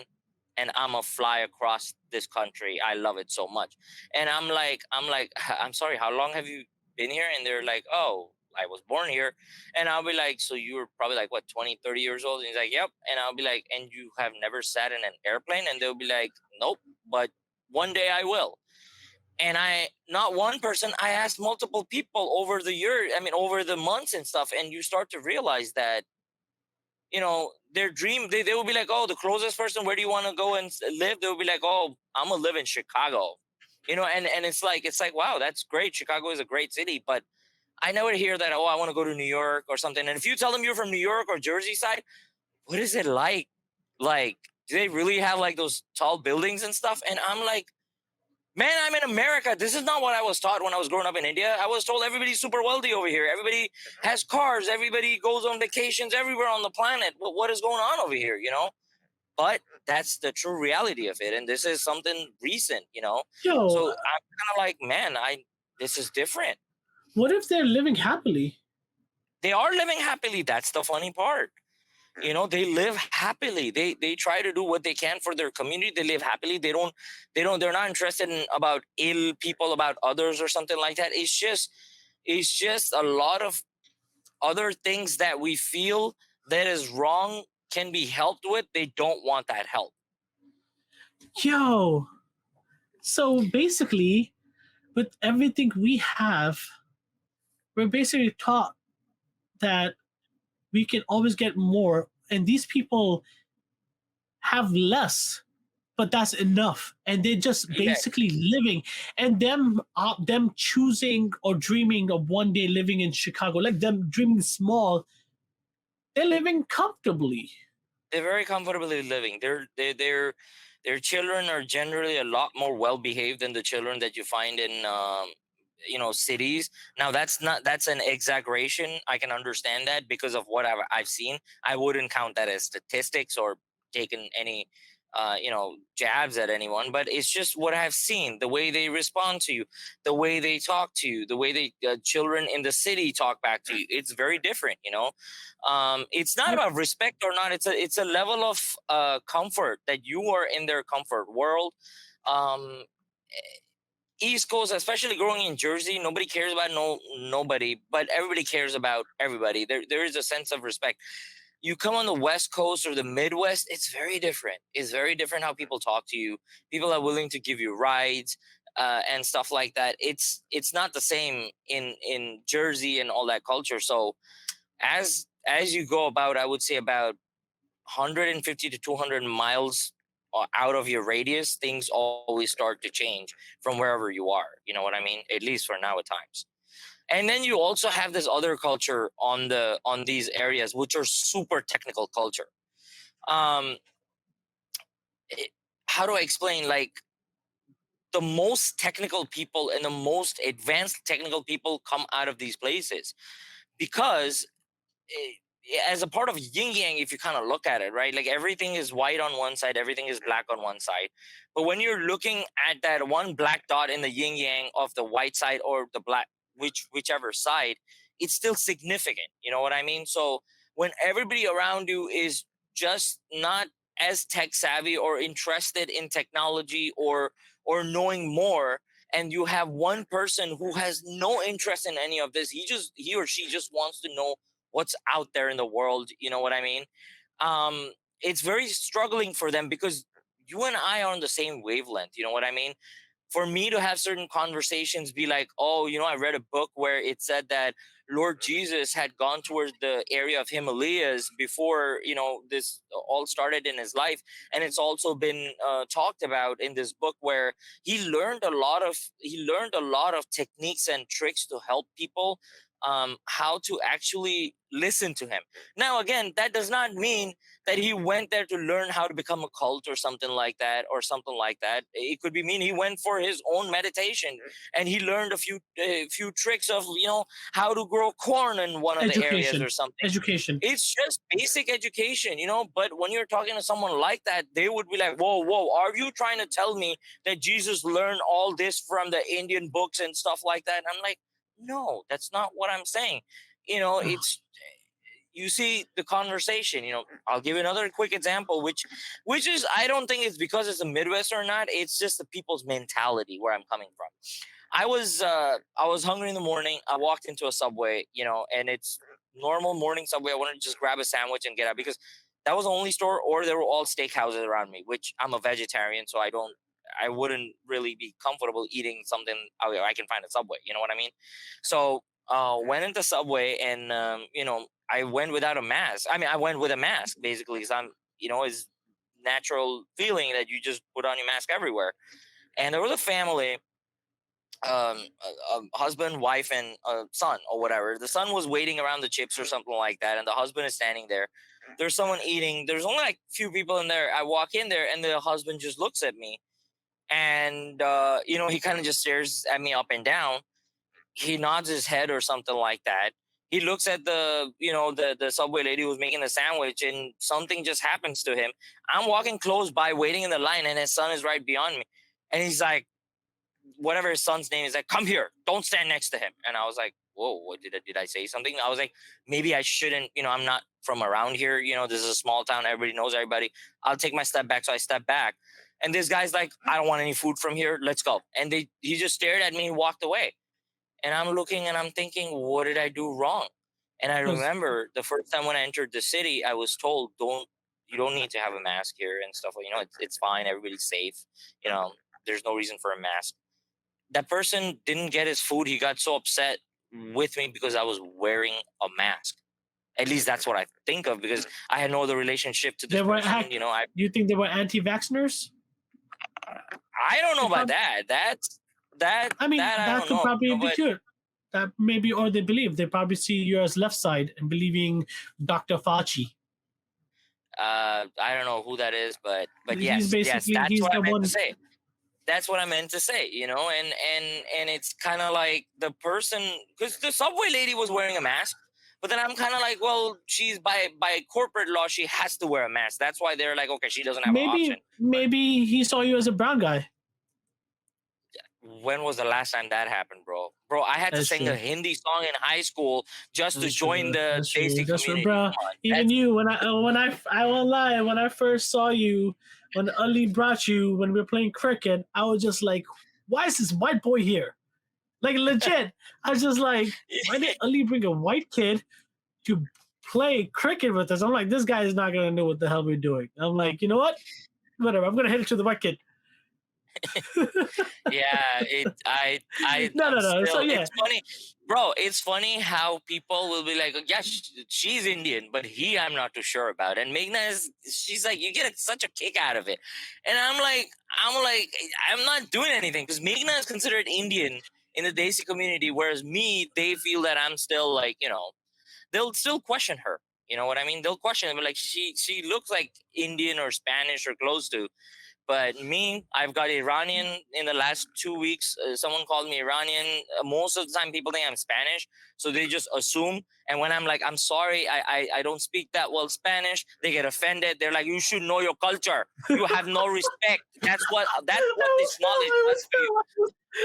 and I'm going to fly across this country. I love it so much. And I'm like, I'm sorry, how long have you been here? And they're like, oh, I was born here. And I'll be like, so you were probably like, what, 20, 30 years old? And he's like, yep. And I'll be like, and you have never sat in an airplane? And they'll be like, nope, but one day I will. And I, not one person, I asked multiple people over the year, I mean, over the months and stuff. And you start to realize that, you know, their dream, they will be like, oh, the closest person, where do you want to go and live? They'll be like, oh, I'm going to live in Chicago. You know, and it's like, wow, that's great. Chicago is a great city. But I never hear that, oh, I want to go to New York or something. And if you tell them you're from New York or Jersey side, what is it like? Like, do they really have like those tall buildings and stuff? And I'm like, man, I'm in America. This is not what I was taught when I was growing up in India. I was told everybody's super wealthy over here. Everybody has cars. Everybody goes on vacations everywhere on the planet. What is going on over here, you know? But that's the true reality of it. And this is something recent, you know? Yo, So I'm kind of like, man, this is different. what if they're living happily? They are living happily. That's the funny part. You know, they live happily. They try to do what they can for their community. They live happily. They're not interested in about ill people, about others or something like that. It's just a lot of other things that we feel that is wrong can be helped with. They don't want that help. Yo, so basically, with everything we have, we're basically taught that we can always get more, and these people have less, but that's enough, and they're just Yeah, basically living. And them choosing or dreaming of one day living in Chicago, like them dreaming small, they're living comfortably. they're very comfortably living. Their children are generally a lot more well behaved than the children that you find in cities. Now that's an exaggeration. I can understand that because of what I've seen. I wouldn't count that as statistics or taking any jabs at anyone, but it's just what I've seen, the way they respond to you, the way they talk to you, the way they children in the city talk back to you. It's very different. It's not Yep. about respect or not. It's a level of comfort that you are in their comfort world. um East Coast, especially growing in Jersey, nobody cares about nobody, but everybody cares about everybody. There is a sense of respect. You come on the West Coast or the Midwest, it's very different. It's very different how people talk to you. People are willing to give you rides and stuff like that. It's not the same in Jersey and all that culture. So as you go about, I would say about 150 to 200 miles out of your radius, things always start to change from wherever you are. You know what I mean? At least for now at times. And then you also have this other culture on these areas, which are super technical culture. Um, it- how do I explain? Like, the most technical people and the most advanced technical people come out of these places because eh, as a part of yin yang, if you kind of look at it, right, like everything is white on one side, everything is black on one side. But when you're looking at that one black dot in the yin yang of the white side or the black, whichever side, it's still significant. You know what I mean? So when everybody around you is just not as tech savvy or interested in technology or knowing more, and you have one person who has no interest in any of this, he or she just wants to know what's out there in the world. You know what I mean? It's very struggling for them because you and I are on the same wavelength. You know what I mean? For me to have certain conversations be like, oh, I read a book where it said that Lord Jesus had gone towards the area of Himalayas before, this all started in his life. And it's also been talked about in this book where he learned a lot of techniques and tricks to help people, how to actually listen to him. Now, again, that does not mean that he went there to learn how to become a cult or something like that, It could be mean he went for his own meditation and he learned a few tricks of how to grow corn in one of the areas Education. or something. Education. It's just basic education. But when you're talking to someone like that, they would be like, whoa, are you trying to tell me that Jesus learned all this from the Indian books and stuff like that? And I'm like, no, that's not what I'm saying. It's, you see the conversation. I'll give you another quick example, which is, I don't think it's because it's a Midwest or not, it's just the people's mentality where I'm coming from. I was hungry in the morning. I walked into a Subway, and it's normal morning Subway. I wanted to just grab a sandwich and get out because that was the only store, or there were all steakhouses around me, which I'm a vegetarian, so I wouldn't really be comfortable eating something I can find at Subway. You know what I mean? So went into Subway, and I went without a mask. I mean, I went with a mask basically because it's natural feeling that you just put on your mask everywhere. And there was a family, a husband, wife, and a son or whatever. The son was waiting around the chips or something like that, and the husband is standing there. There's someone eating. There's only like few people in there. I walk in there, and the husband just looks at me, and he kind of just stares at me up and down. He nods his head or something like that. He looks at the Subway lady who's making the sandwich, and something just happens to him. I'm walking close by, waiting in the line, and his son is right beyond me, and he's like, whatever his son's name is, like, come here, don't stand next to him. And I was like, whoa, what did I say something? I was like, maybe I shouldn't, I'm not from around here, this is a small town, everybody knows everybody. I'll take my step back. So I step back, and this guy's like, I don't want any food from here, let's go. And he just stared at me and walked away. And I'm looking and I'm thinking, what did I do wrong? And I Because remember the first time when I entered the city, I was told, you don't need to have a mask here and stuff. It's fine, everybody's safe, there's no reason for a mask. That person didn't get his food. He got so upset with me because I was wearing a mask. At least that's what I think of, because I had no other relationship to this they were person. do you think they were anti-vacciners? I don't know about that. I mean, That I that don't could know. probably be But true. That maybe, or they believe they probably see you as left side and believing Dr. Fauci. I don't know who that is, but He's yes, basically that's he's what the I meant to one. say. That's what I meant to say, and it's kind of like the person, because the subway lady was wearing a mask, but then I'm kind of like, well, she's by corporate law, she has to wear a mask. That's why they're like, okay, she doesn't have an option. Maybe he saw you as a brown guy. When was the last time that happened, bro? Bro, I had to That's sing true. a Hindi song in high school just to That's join true. the That's true. Desi That's true, community. bro. Come on, Even you, I won't lie. When I first saw you, when Ali brought you, when we were playing cricket, I was just like, "Why is this white boy here?" Like legit, I was just like, "Why did Ali bring a white kid to play cricket with us?" I'm like, "This guy is not gonna know what the hell we're doing." I'm like, you know what? Whatever. I'm gonna hit it to the white kid. Yeah, No, I'm no, no. So still. yeah, It's funny, bro. It's funny how people will be like, yeah, she's Indian, but I'm not too sure about. And Meghna she's like, you get such a kick out of it, and I'm like, I'm not doing anything because Meghna is considered Indian in the Desi community, whereas me, they feel that I'm still like, they'll still question her. You know what I mean? They'll question her, but like she looks like Indian or Spanish or close to. But me, I've got Iranian in the last 2 weeks. Someone called me Iranian. Most of the time, people think I'm Spanish, so they just assume. And when I'm like, I'm sorry, I don't speak that well Spanish, they get offended. They're like, you should know your culture. You have no respect. That's what this knowledge does for you.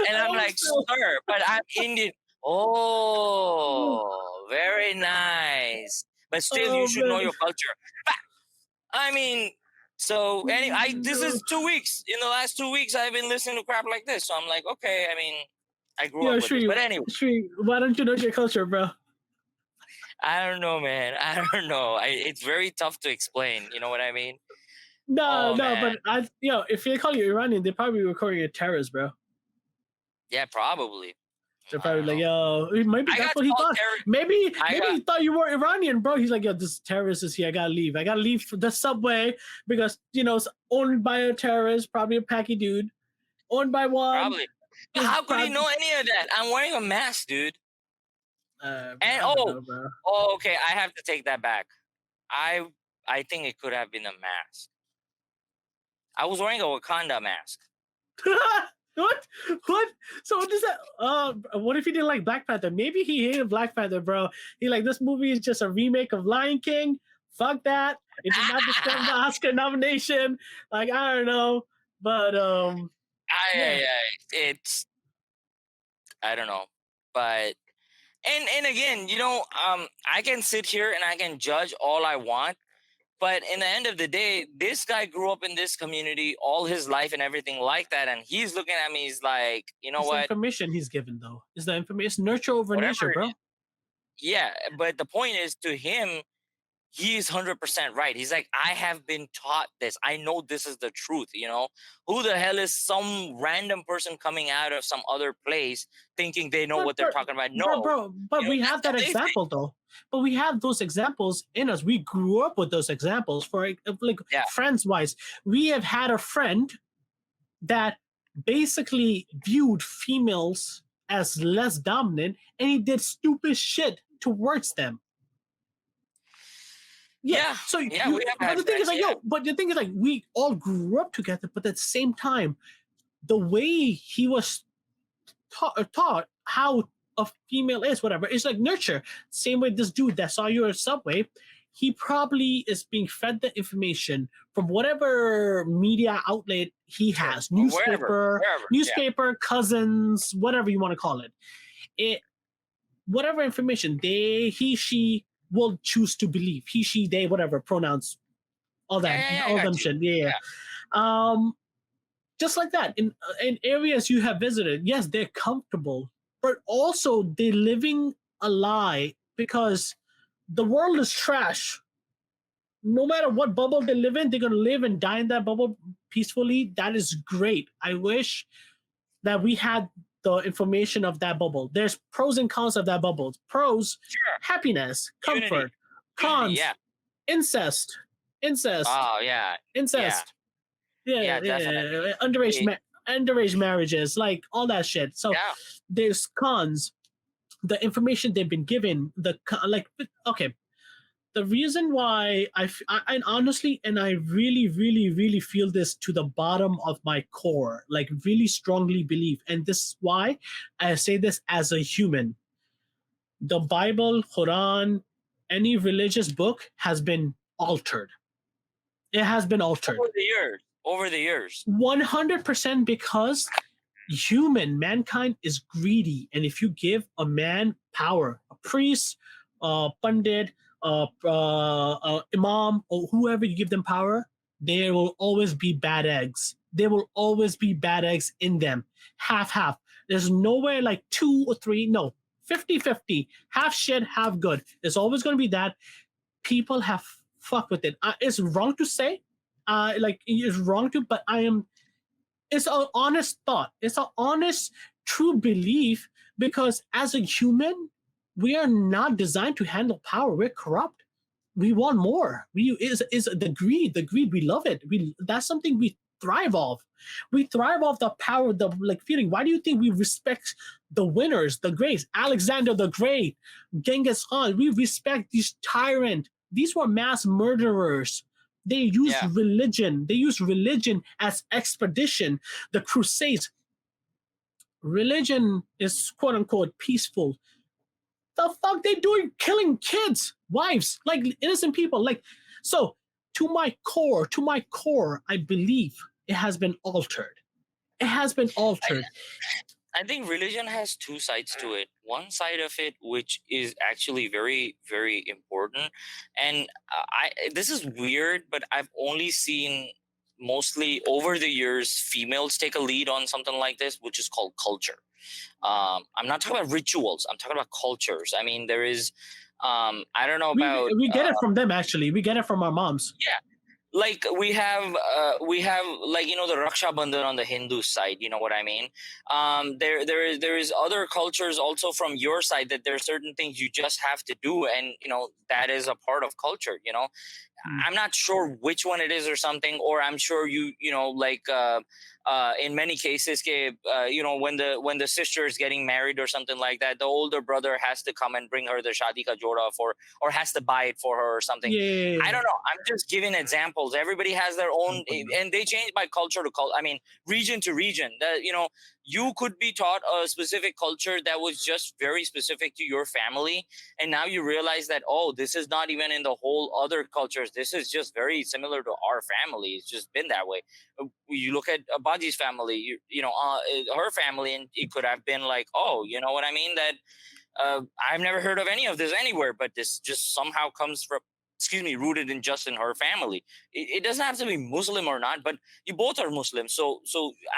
And I'm like, sir, but I'm Indian. Oh, very nice. But still, you oh should know man. your culture. I mean, so anyway, this is 2 weeks. In the last 2 weeks, I've been listening to crap like this. So I'm like, okay. I mean, I grew Yo, up with this. Shri, But anyway, Shri, why don't you know your culture, bro? I don't know, man. I don't know. It's very tough to explain. You know what I mean? No, Oh no, man, but if they call you Iranian, they probably were calling you a terrorist, bro. yeah, probably. They're I probably don't like, know. yo, maybe I that's got what he called thought. terrorist. Maybe I he got thought you were Iranian, bro. He's like, yo, this terrorist is here. I gotta leave. I gotta leave the subway because it's owned by a terrorist, probably a packy dude, owned by one. probably. But how could he Probably, know any of that? I'm wearing a mask, dude. And I don't know, bro. okay, I have to take that back. I I think it could have been a mask. I was wearing a Wakanda mask. What? What? So what does that? What if he didn't like Black Panther? Maybe he hated Black Panther, bro. He like this movie is just a remake of Lion King. Fuck that. It did not deserve the Oscar nomination. Like I don't know, but yeah. It's I don't know, but and again, I can sit here and I can judge all I want, but in the end of the day, this guy grew up in this community all his life and everything like that, and he's looking at me. He's like, you know It's the what? information he's given though. It's the information. It's nurture over nature, Whatever it bro. is. Yeah, but the point is, to him, he's 100% right. He's like, I have been taught this. I know this is the truth. Who the hell is some random person coming out of some other place thinking they know But what they're talking about? No, but we that's have how that they think. example though. But we have those examples in us. We grew up with those examples. For like Yeah. friends wise, we have had a friend that basically viewed females as less dominant, and he did stupid shit towards them. Yeah. So Yeah, we have but had the thing is friends, like, but the thing is like, we all grew up together, but at the same time, the way he was taught how a female is, whatever, it's like nurture. Same way this dude that saw you at Subway, he probably is being fed the information from whatever media outlet he has, Wherever, newspaper, cousins, whatever you want to call it. Whatever information she will choose to believe. He, she, they, whatever pronouns, all that, all them shit. Yeah. Just like that, in areas you have visited, yes, they're comfortable, but also they're living a lie because the world is trash. No matter what bubble they live in, they're gonna live and die in that bubble peacefully. That is great. I wish that we had the information of that bubble. There's pros and cons of that bubble. Pros, Sure. happiness, comfort. Cons, yeah. incest. Oh yeah. Incest. Yeah, definitely. Underage marriages, like all that shit. So there's cons. The information they've been given, okay, The reason why and honestly, and I really, really, really feel this to the bottom of my core, like really strongly believe, and this is why I say this as a human. The Bible, Quran, any religious book has been altered. It has been altered. Over the years. Over the years. 100% because mankind is greedy. And if you give a man power, a priest, pundit, imam, or whoever you give them power, there will always be bad eggs. There will always be bad eggs in them. Half, half. There's nowhere like 2 or 3, no, 50-50. Half shit, half good. There's always going to be that. People have fucked with it. It's wrong to say. It's wrong to, but it's an honest thought. It's an honest, true belief because as a human, we are not designed to handle power. We're corrupt. We want more. We is the greed. The greed. We love it. That's something we thrive off. We thrive off the power, the like feeling. Why do you think we respect the winners, the greats? Alexander the Great, Genghis Khan. We respect these tyrant. These were mass murderers. They used religion. They used religion as expedition. The Crusades. Religion is quote unquote peaceful. The fuck they doing? Killing kids, wives, like innocent people. Like so. To my core, I believe it has been altered. It has been altered. I think religion has two sides to it. One side of it, which is actually very, very important, and this is weird, but I've only seen mostly over the years females take a lead on something like this, which is called culture. I'm not talking about rituals. I'm talking about cultures. I mean, there is. I don't know about. We get it from them actually. We get it from our moms. Yeah, like we have like the Raksha Bandhan on the Hindu side, you know what I mean. There is other cultures also from your side that there are certain things you just have to do, and that is a part of culture. I'm not sure which one it is or something, or I'm sure in many cases, when the sister is getting married or something like that, the older brother has to come and bring her the shadi ka joda or has to buy it for her or something. Yeah. I don't know. I'm just giving examples. Everybody has their own, and they change by culture to culture. I mean, region to region. You could be taught a specific culture that was just very specific to your family, and now you realize that this is not even in the whole other cultures. This is just very similar to our family. It's just been that way. You look at Baji's family, her family, and it could have been like, you know what I mean? That I've never heard of any of this anywhere, but this just somehow comes from, rooted in her family. It doesn't have to be Muslim or not, but you both are Muslim. So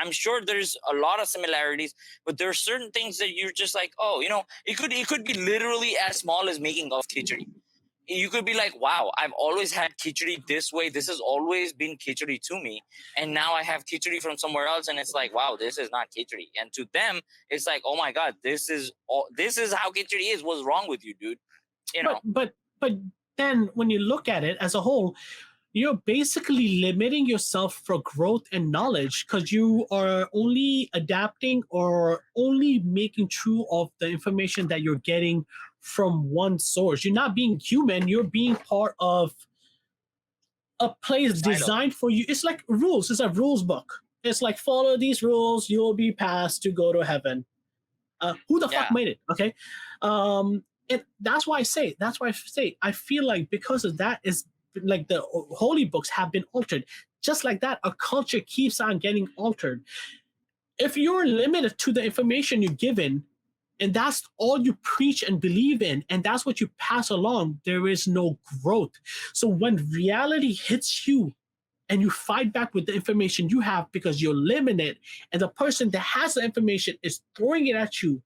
I'm sure there's a lot of similarities, but there are certain things that you're just like, it could be literally as small as making of khichdi. You could be like, wow, I've always had khichdi this way. This has always been khichdi to me. And now I have khichdi from somewhere else. And it's like, wow, this is not khichdi. And to them, it's like, oh my God, this is how khichdi is. What's wrong with you, dude? But then when you look at it as a whole, you're basically limiting yourself for growth and knowledge because you are only adapting or only making true of the information that you're getting from one source. You're not being human. You're being part of a place designed for you. It's like rules. It's a rules book. It's like follow these rules. You will be passed to go to heaven. Who the fuck made it? Okay. That's why I say. I feel like because of that is like the holy books have been altered. Just like that, a culture keeps on getting altered. If you're limited to the information you're given, and that's all you preach and believe in, and that's what you pass along, there is no growth. So when reality hits you and you fight back with the information you have because you're limited, and the person that has the information is throwing it at you,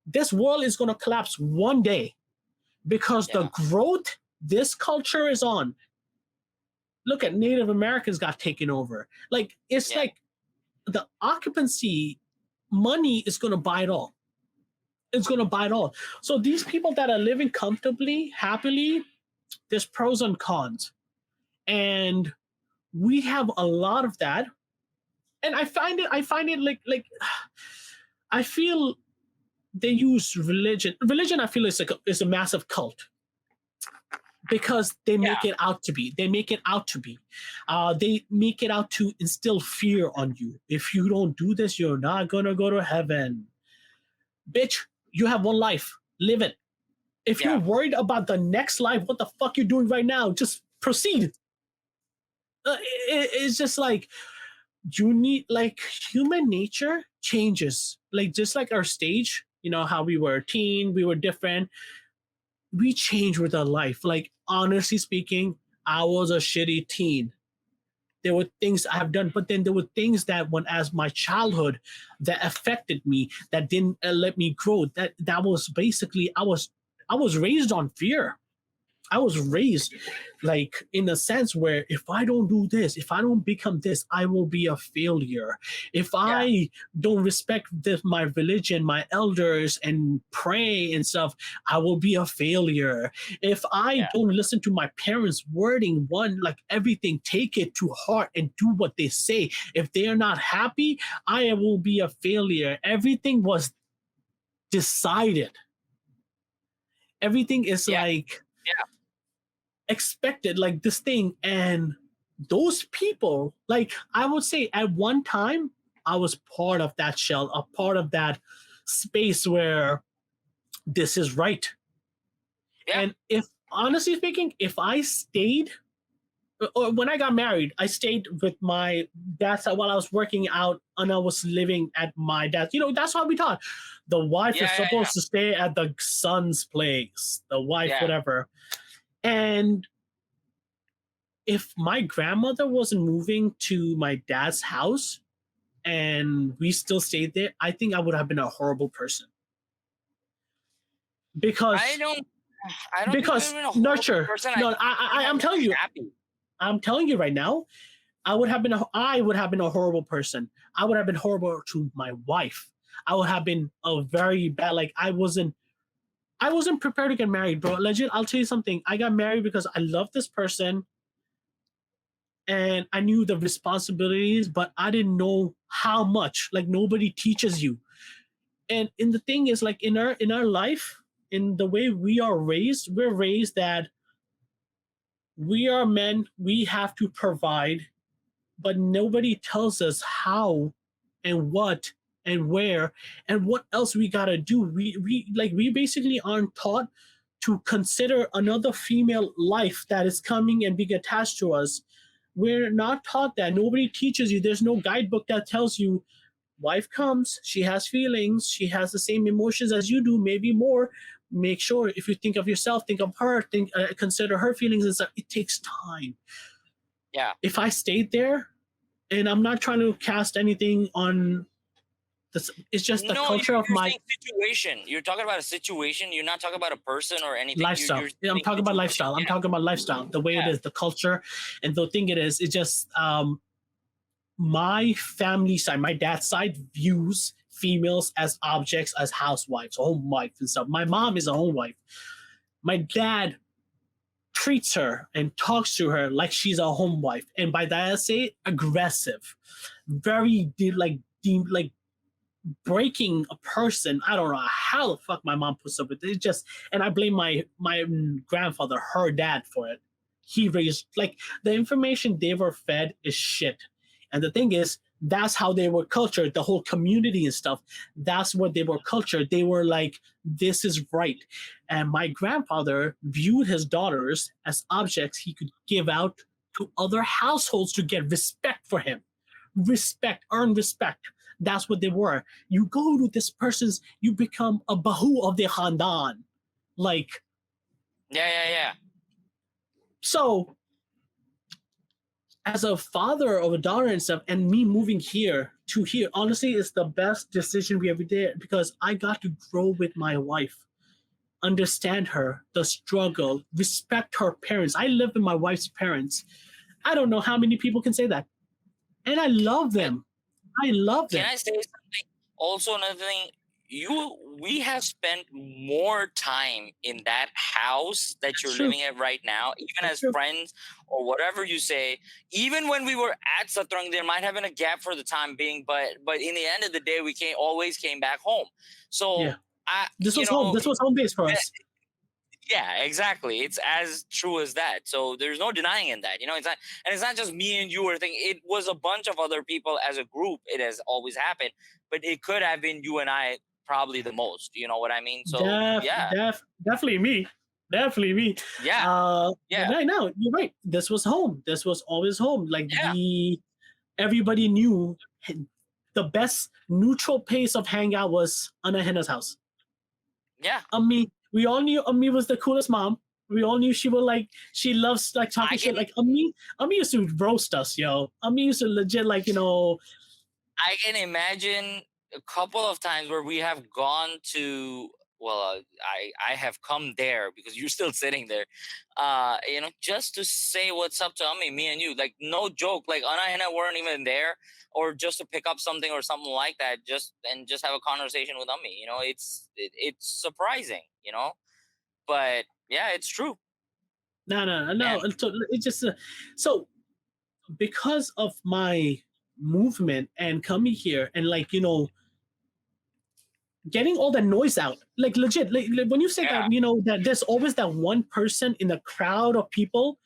this world is going to collapse one day because the growth this culture is on. Look at Native Americans got taken over. Like, it's like the occupancy money is going to buy it all. It's going to buy it all. So these people that are living comfortably, happily, there's pros and cons. And we have a lot of that. And I find it like I feel they use religion. Religion, I feel, is a massive cult. because they Yeah. make it out to be. They make it out to be. They make it out to instill fear on you. If you don't do this, you're not gonna go to heaven. Bitch, you have one life. Live it. If you're Yeah. worried about the next life, what the fuck you're doing right now? Just proceed. It's just like you need like human nature changes. Like just like our stage, you know how we were a teen, we were different. We change with our life. Like honestly speaking, I was a shitty teen. There were things I have done, but then there were things that when as my childhood that affected me, that didn't let me grow. That was basically I was raised on fear. I was raised like in a sense where if I don't do this, if I don't become this, I will be a failure. If Yeah. I don't respect my religion, my elders, and pray and stuff, I will be a failure. If I Yeah. don't listen to my parents' wording, one like everything, take it to heart and do what they say. If they are not happy, I will be a failure. Everything was decided. Everything is Yeah. like Yeah. expected, like this thing. And those people, like I would say at one time I was part of that shell, a part of that space where this is right. Yeah. And if honestly speaking, if I stayed or when I got married, I stayed with my dad's side while I was working out and I was living at my dad's. You know, that's how we taught. The wife is Yeah. Yeah. supposed to stay at the son's place, the wife, Yeah. whatever. And if my grandmother wasn't moving to my dad's house and we still stayed there, I think I would have been a horrible person. I Because don't. I don't think you've because been a horrible nurture. person. I No, think you might I'm have telling been you, happy. I'm telling you right now, I would have been a horrible person. I would have been horrible to my wife. I would have been a very bad, like I wasn't prepared to get married, bro. Legit, I'll tell you something. I got married because I love this person and I knew the responsibilities, but I didn't know how much. Like nobody teaches you. And the thing is, like in our life, in the way we are raised, we're raised that we are men, we have to provide, but nobody tells us how and what and where and what else we gotta do. We basically aren't taught to consider another female life that is coming and being attached to us. We're not taught that. Nobody teaches you. There's no guidebook that tells you wife comes, she has feelings, she has the same emotions as you do, maybe more. Make sure if you think of yourself, think of her, consider her feelings and stuff. It takes time. Yeah. If I stayed there, and I'm not trying to cast anything on this, it's just the No, culture of you're my saying situation. You're talking about a situation. You're not talking about a person or anything. lifestyle. You're Yeah, I'm saying talking about situation. lifestyle. I'm talking about lifestyle, the way it Yeah. is, the culture, and the thing it is. It just my family side, my dad's side views females as objects, as housewives, home wife and stuff. My mom is a home wife. My dad treats her and talks to her like she's a home wife, and by that I say aggressive, very like breaking a person. I don't know how the fuck my mom puts up with it. It's just, and I blame my grandfather, her dad, for it. He raised like the information they were fed is shit, and the thing is, that's how they were cultured. The whole community and stuff. That's what they were cultured. They were like, this is right. And my grandfather viewed his daughters as objects he could give out to other households to get respect for him. Respect, earn respect. That's what they were. You go to this person's, you become a bahu of the khandan. Like, Yeah. Yeah. Yeah. so as a father of a daughter and stuff, and me moving here to here, honestly, is the best decision we ever did because I got to grow with my wife, understand her, the struggle, respect her parents. I live with my wife's parents. I don't know how many people can say that. And I love them. I love them. Can I say something? Also, another thing, we have spent more time in that house that you're true. living at right now, even That's as true. friends or whatever you say. Even when we were at Satrang, there might have been a gap for the time being, but in the end of the day, always came back home. So Yeah. I, This you was home. know, This was home base for us. Yeah, exactly. It's as true as that. So there's no denying in that. It's not, and it's not just me and you or thing. It was a bunch of other people as a group. It has always happened, but it could have been you and I probably the most. You know what I mean? So yeah, Definitely me. Definitely me. yeah, But yeah, no, you're right. This was home. This was always home. Like yeah, everybody knew the best neutral pace of hangout was Anna Henna's house. yeah. We all knew Ami was the coolest mom. We all knew she loves like I talking shit. can Like Ami used to roast us, yo. Ami used to legit I can imagine a couple of times where we have gone to. Well, I have come there because you're still sitting there, just to say what's up to Ami, me and you. Like no joke, like Anna and I weren't even there, or just to pick up something or something like that, just have a conversation with Ami. It's surprising, but yeah, it's true, no. man. So it's just so because of my movement and coming here and getting all the noise out, like legit, like when you say Yeah, that that there's always that one person in the crowd of people,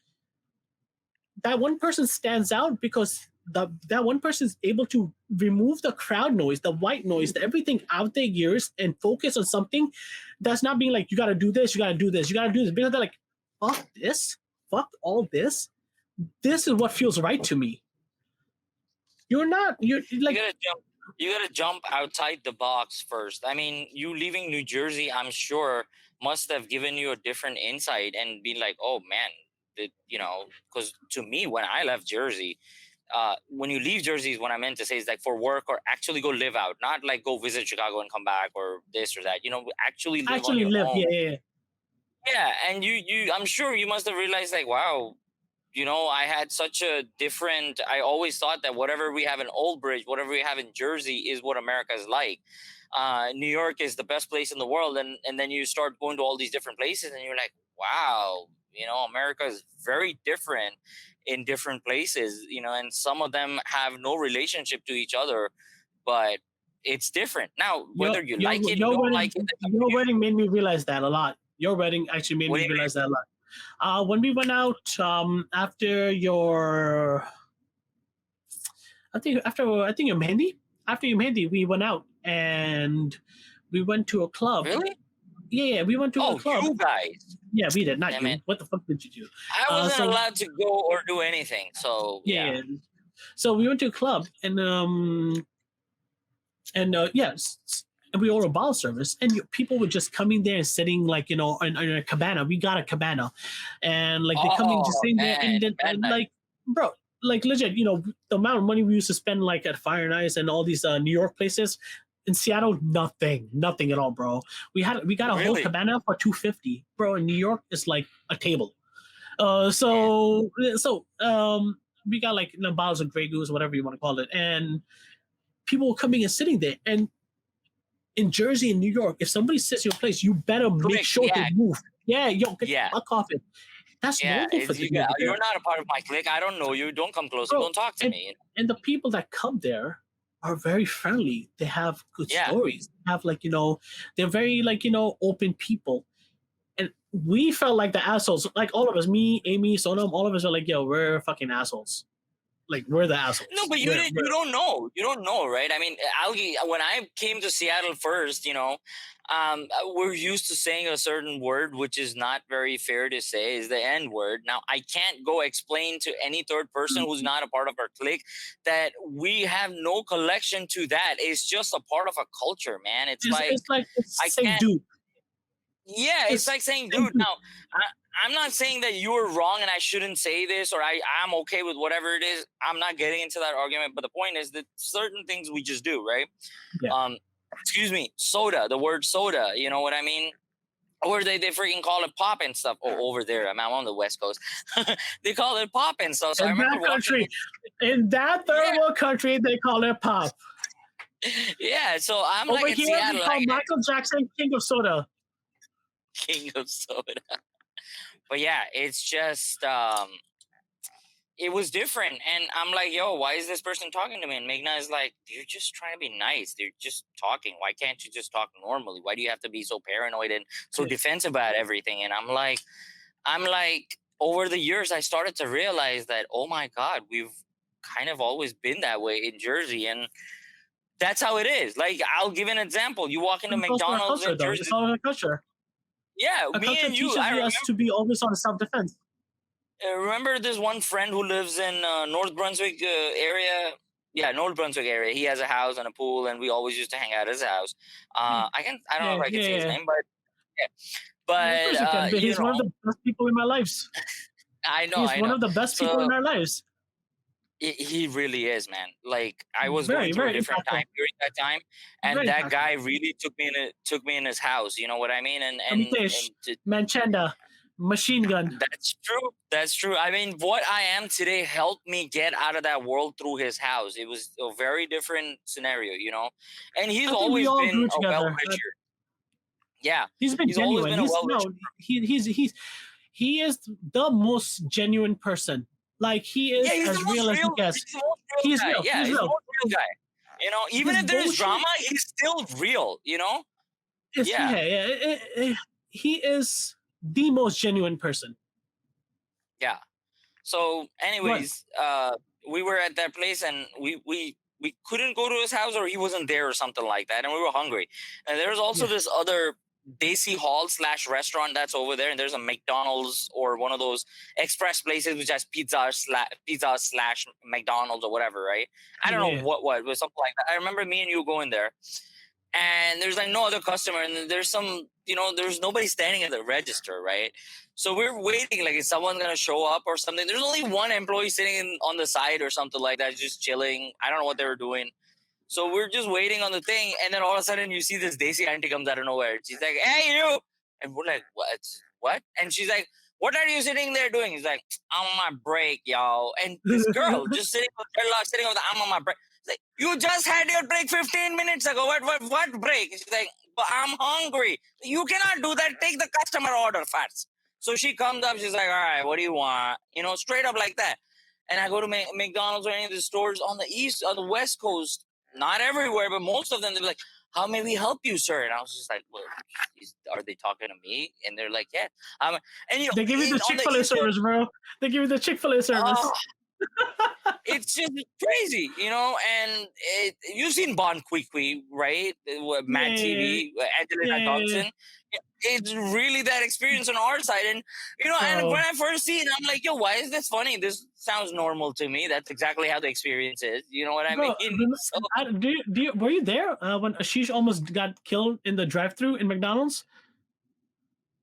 that one person stands out because that one person is able to remove the crowd noise, the white noise, everything out their ears and focus on something that's not being like, you got to do this, you got to do this, you got to do this, because they're like, fuck this, fuck all this, this is what feels right to me. You're you like, gotta jump. You gotta jump outside the box first. I mean, you leaving New Jersey, I'm sure, must have given you a different insight and be like, oh man, because to me, when I left Jersey, when you leave Jersey is what I meant to say is like for work or actually go live out, not like go visit Chicago and come back or this or that. Actually live on actually your live, own. yeah, yeah, yeah. Yeah, and I'm sure you must have realized like, wow, I had such a different. I always thought that whatever we have in Old Bridge, whatever we have in Jersey, is what America is like. New York is the best place in the world, and then you start going to all these different places, and you're like, wow, America is very different in different places, and some of them have no relationship to each other, but it's different. Now, your whether you your like it, your don't wedding like it, that's up to your you. wedding made me realize that a lot. Your wedding actually made What me do you realize that a lot. When we went out after your, I think your Mehndi, after your Mehndi, we went out and we went to a club. mean? Really? Yeah, yeah, we went to a Oh, club. you guys. Yeah, we did, not Damn you. it. What the fuck did you do? I wasn't So allowed to go or do anything. So yeah, yeah. yeah. So we went to a club and yes, and we ordered bottle service, and people were just coming there and sitting like in a cabana. We got a cabana, and like they coming just Oh sitting there, man, and then bad night. like bro, like legit, the amount of money we used to spend like at Fire and Ice and all these New York places. In Seattle, nothing at all, bro. We got a whole Really? cabana for $250, bro. In New York, it's like a table. Man. We got like bottles of Grey Goose, whatever you want to call it, and people were coming and sitting there. And in Jersey and New York, if somebody sits in your place, you better make Quick, sure they yeah, move. Yeah, yo, get the yeah, fuck off it. That's yeah. normal for them over You're there, not a part of my clique. I don't know you. Don't come close. bro. Don't talk to And me. and the people that come there are very friendly. They have good Yeah. stories. They have they're very open people. And we felt like the assholes. Like all of us, me, Amy, Sonam, all of us are like, yo, we're fucking assholes. Like we're the No, assholes. but you don't know. You don't know, right? I mean, when I came to Seattle first, we're used to saying a certain word, which is not very fair to say, is the N word. Now, I can't go explain to any third person who's not a part of our clique that we have no connection to that. It's just a part of a culture, man. It's like it's I say can't. dude. Yeah, it's like saying, dude. Now, I'm not saying that you are wrong and I shouldn't say this, or I'm okay with whatever it is. I'm not getting into that argument. But the point is that certain things we just do, right? Yeah. Excuse me, soda, the word soda, you know what I mean? Or they freaking call it pop and stuff. Oh, over there, I'm on the West Coast. They call it pop and stuff. So I remember in that third world country, they call it pop. Yeah, so I'm Over like in here, Seattle, we call Michael Jackson King of Soda. King of soda. But yeah, it's just it was different. And I'm like, yo, why is this person talking to me? And Meghna is like, they're just trying to be nice. They're just talking. Why can't you just talk normally? Why do you have to be so paranoid and so defensive about everything? And I'm like, over the years, I started to realize that, oh my God, we've kind of always been that way in Jersey. And that's how it is. Like, I'll give an example. You walk into It's also our McDonald's culture, in though. Jersey. It's all our culture. Yeah, Our me culture and you. teaches us to be always on self-defense. Remember this one friend who lives in North Brunswick area. Yeah, North Brunswick area. He has a house and a pool, and we always used to hang out at his house. I don't know if I can say his name, but yeah. Of course you can. But he's one of the best people in my lives. I know. He's one of the best people in our lives. He really is, man. Like, I was Very, going through a very different impactful. time during that time, and Very that impactful. guy really took me in his house. You know what I mean? And Manchanda, machine gun. That's true. That's true. I mean, what I am today helped me get out of that world through his house. It was a very different scenario, you know. And he's I think we always all been grew a together. well-wisher. Yeah, He's been always genuine. been a well-wisher. He is the most genuine person. Like, he is as real as he gets. He's real. Yeah, he's the most real guy. You know, even if there's drama, he's still real. You know. He is the most genuine person. Yeah. So, anyways, we were at that place, and we couldn't go to his house, or he wasn't there, or something like that, and we were hungry. And there was also this other Desi Hall / restaurant that's over there, and there's a McDonald's or one of those express places which has pizza / McDonald's or whatever, right? I don't know what was something like that. I remember me and you going there, and there's like no other customer, and there's there's nobody standing at the register, right? So we're waiting, like, is someone gonna show up or something? There's only one employee sitting on the side or something like that, just chilling. I don't know what they were doing. So we're just waiting on the thing, and then all of a sudden you see this Desi auntie comes out of nowhere. She's like, "Hey, you!" And we're like, "What?" And she's like, "What are you sitting there doing?" He's like, "I'm on my break, y'all." And this girl just sitting with "I'm on my break." She's like, "You just had your break 15 minutes ago. What break?" She's like, "But I'm hungry." "You cannot do that. Take the customer order first." So she comes up. She's like, "All right, what do you want?" You know, straight up like that. And I go to McDonald's or any of the stores on the West Coast. Not everywhere, but most of them, they're like, "How may we help you, sir?" And I was just like, "Well, are they talking to me?" And they're like, "Yeah." And they give you the Chick-fil-A service, bro. They give you the Chick-fil-A service. It's just crazy, you know. And you've seen Bon Qui, right? Mad TV, Angelina Johnson. It's really that experience on our side. And you know, and when I first see it, I'm like, "Yo, why is this funny? This sounds normal to me." That's exactly how the experience is. You know what I mean? Were you there when Ashish almost got killed in the drive-thru in McDonald's?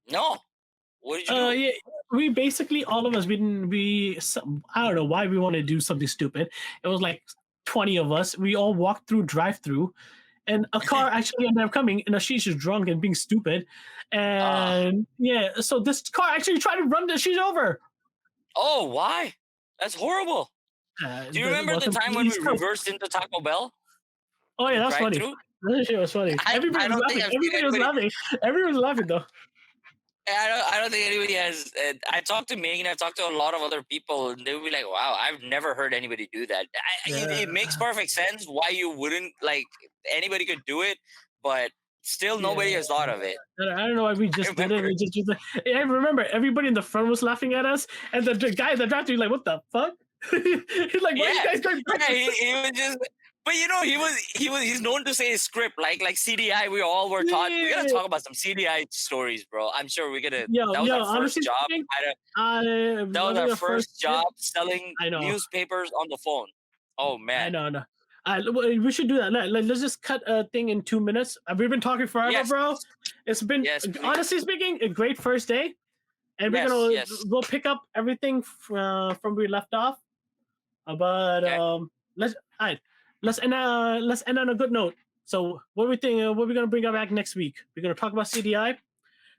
No. What did you do? Yeah, we basically, all of us, I don't know why we wanted to do something stupid. It was like 20 of us. We all walked through drive-thru, and a car actually ended up coming, and Ashish is drunk and being stupid. And so this car actually tried to run Ashish over. Oh, why? That's horrible. Do you remember the time when we reversed into Taco Bell? Oh yeah, that's funny. That shit was funny. Everybody was laughing. Everybody was laughing though. I don't think anybody has. I talked to Megan. I've talked to a lot of other people, and they would be like, "Wow, I've never heard anybody do that." It makes perfect sense why you wouldn't. Like, anybody could do it, but still nobody has thought of it. I don't know why we just did it. I remember everybody in the front was laughing at us, and the guy in the drive-thru like, "What the fuck?" He's like, "What are you guys going?" He was just. But you know, he's known to say his script like CDI. We all were taught. We gotta talk about some CDI stories, bro. I'm sure we're gonna. That was our first job. That was our first job selling newspapers on the phone. Oh man. I know. We should do that. Let's just cut a thing in 2 minutes. We've been talking forever, bro. It's been, honestly speaking, a great first day, and we're gonna go pick up everything from where we left off. But let's end on a good note. So what we think? What we're gonna bring up back next week? We're gonna talk about CDI.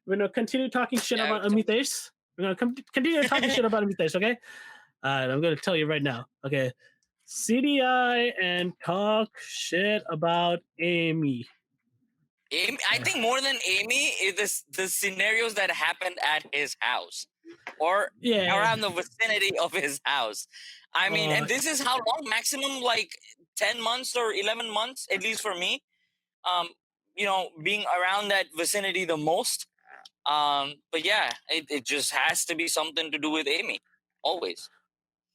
We're gonna continue talking shit about Amitesh. We're gonna continue talking shit about Amitesh. Okay. I'm gonna tell you right now. Okay. CDI and talk shit about Amy. I think more than Amy is the scenarios that happened at his house. or Yeah. around the vicinity of his house. I mean, and this is how long? Maximum like 10 months or 11 months, at least for me. Being around that vicinity the most. But yeah, it just has to be something to do with Amy, always.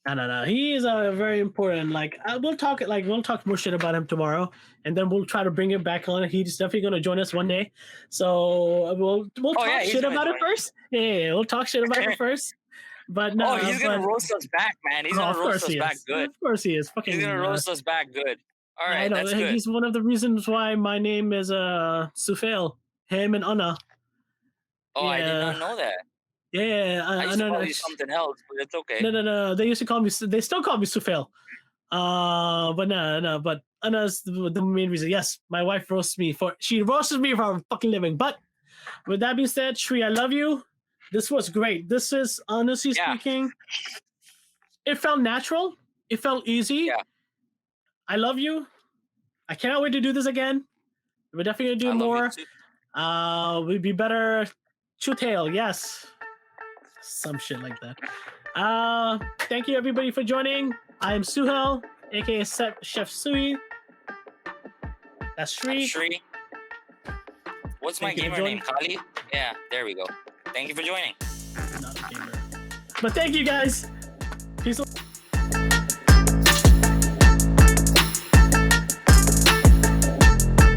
No. He is very important. Like we'll talk more shit about him tomorrow, and then we'll try to bring him back on. He's definitely going to join us one day. So we'll talk shit about it first. Yeah, we'll talk shit about it first. But no, he's gonna roast us back, man. He's gonna roast us back good. Of course he is. He's gonna roast us back good. All right, that's good. He's one of the reasons why my name is Sufail. Him and Anna. Oh, I did not know that. Yeah, I used to call you something else, but it's okay. No. They used to call me. They still call me Sufail. But no. But Anna's the main reason. Yes, my wife roasts me for. She roasts me for a fucking living. But with that being said, Shri, I love you. This was great. This is, honestly speaking, it felt natural. It felt easy. Yeah. I love you. I cannot wait to do this again. We're definitely going to do more. We'd be better. Two-tail, yes. Some shit like that. Thank you, everybody, for joining. I am Suhel, a.k.a. Chef Sui. That's Shri. Shri. What's my gamer name? Kali? Yeah, there we go. Thank you for joining. Not a gamer. But thank you, guys. Peace.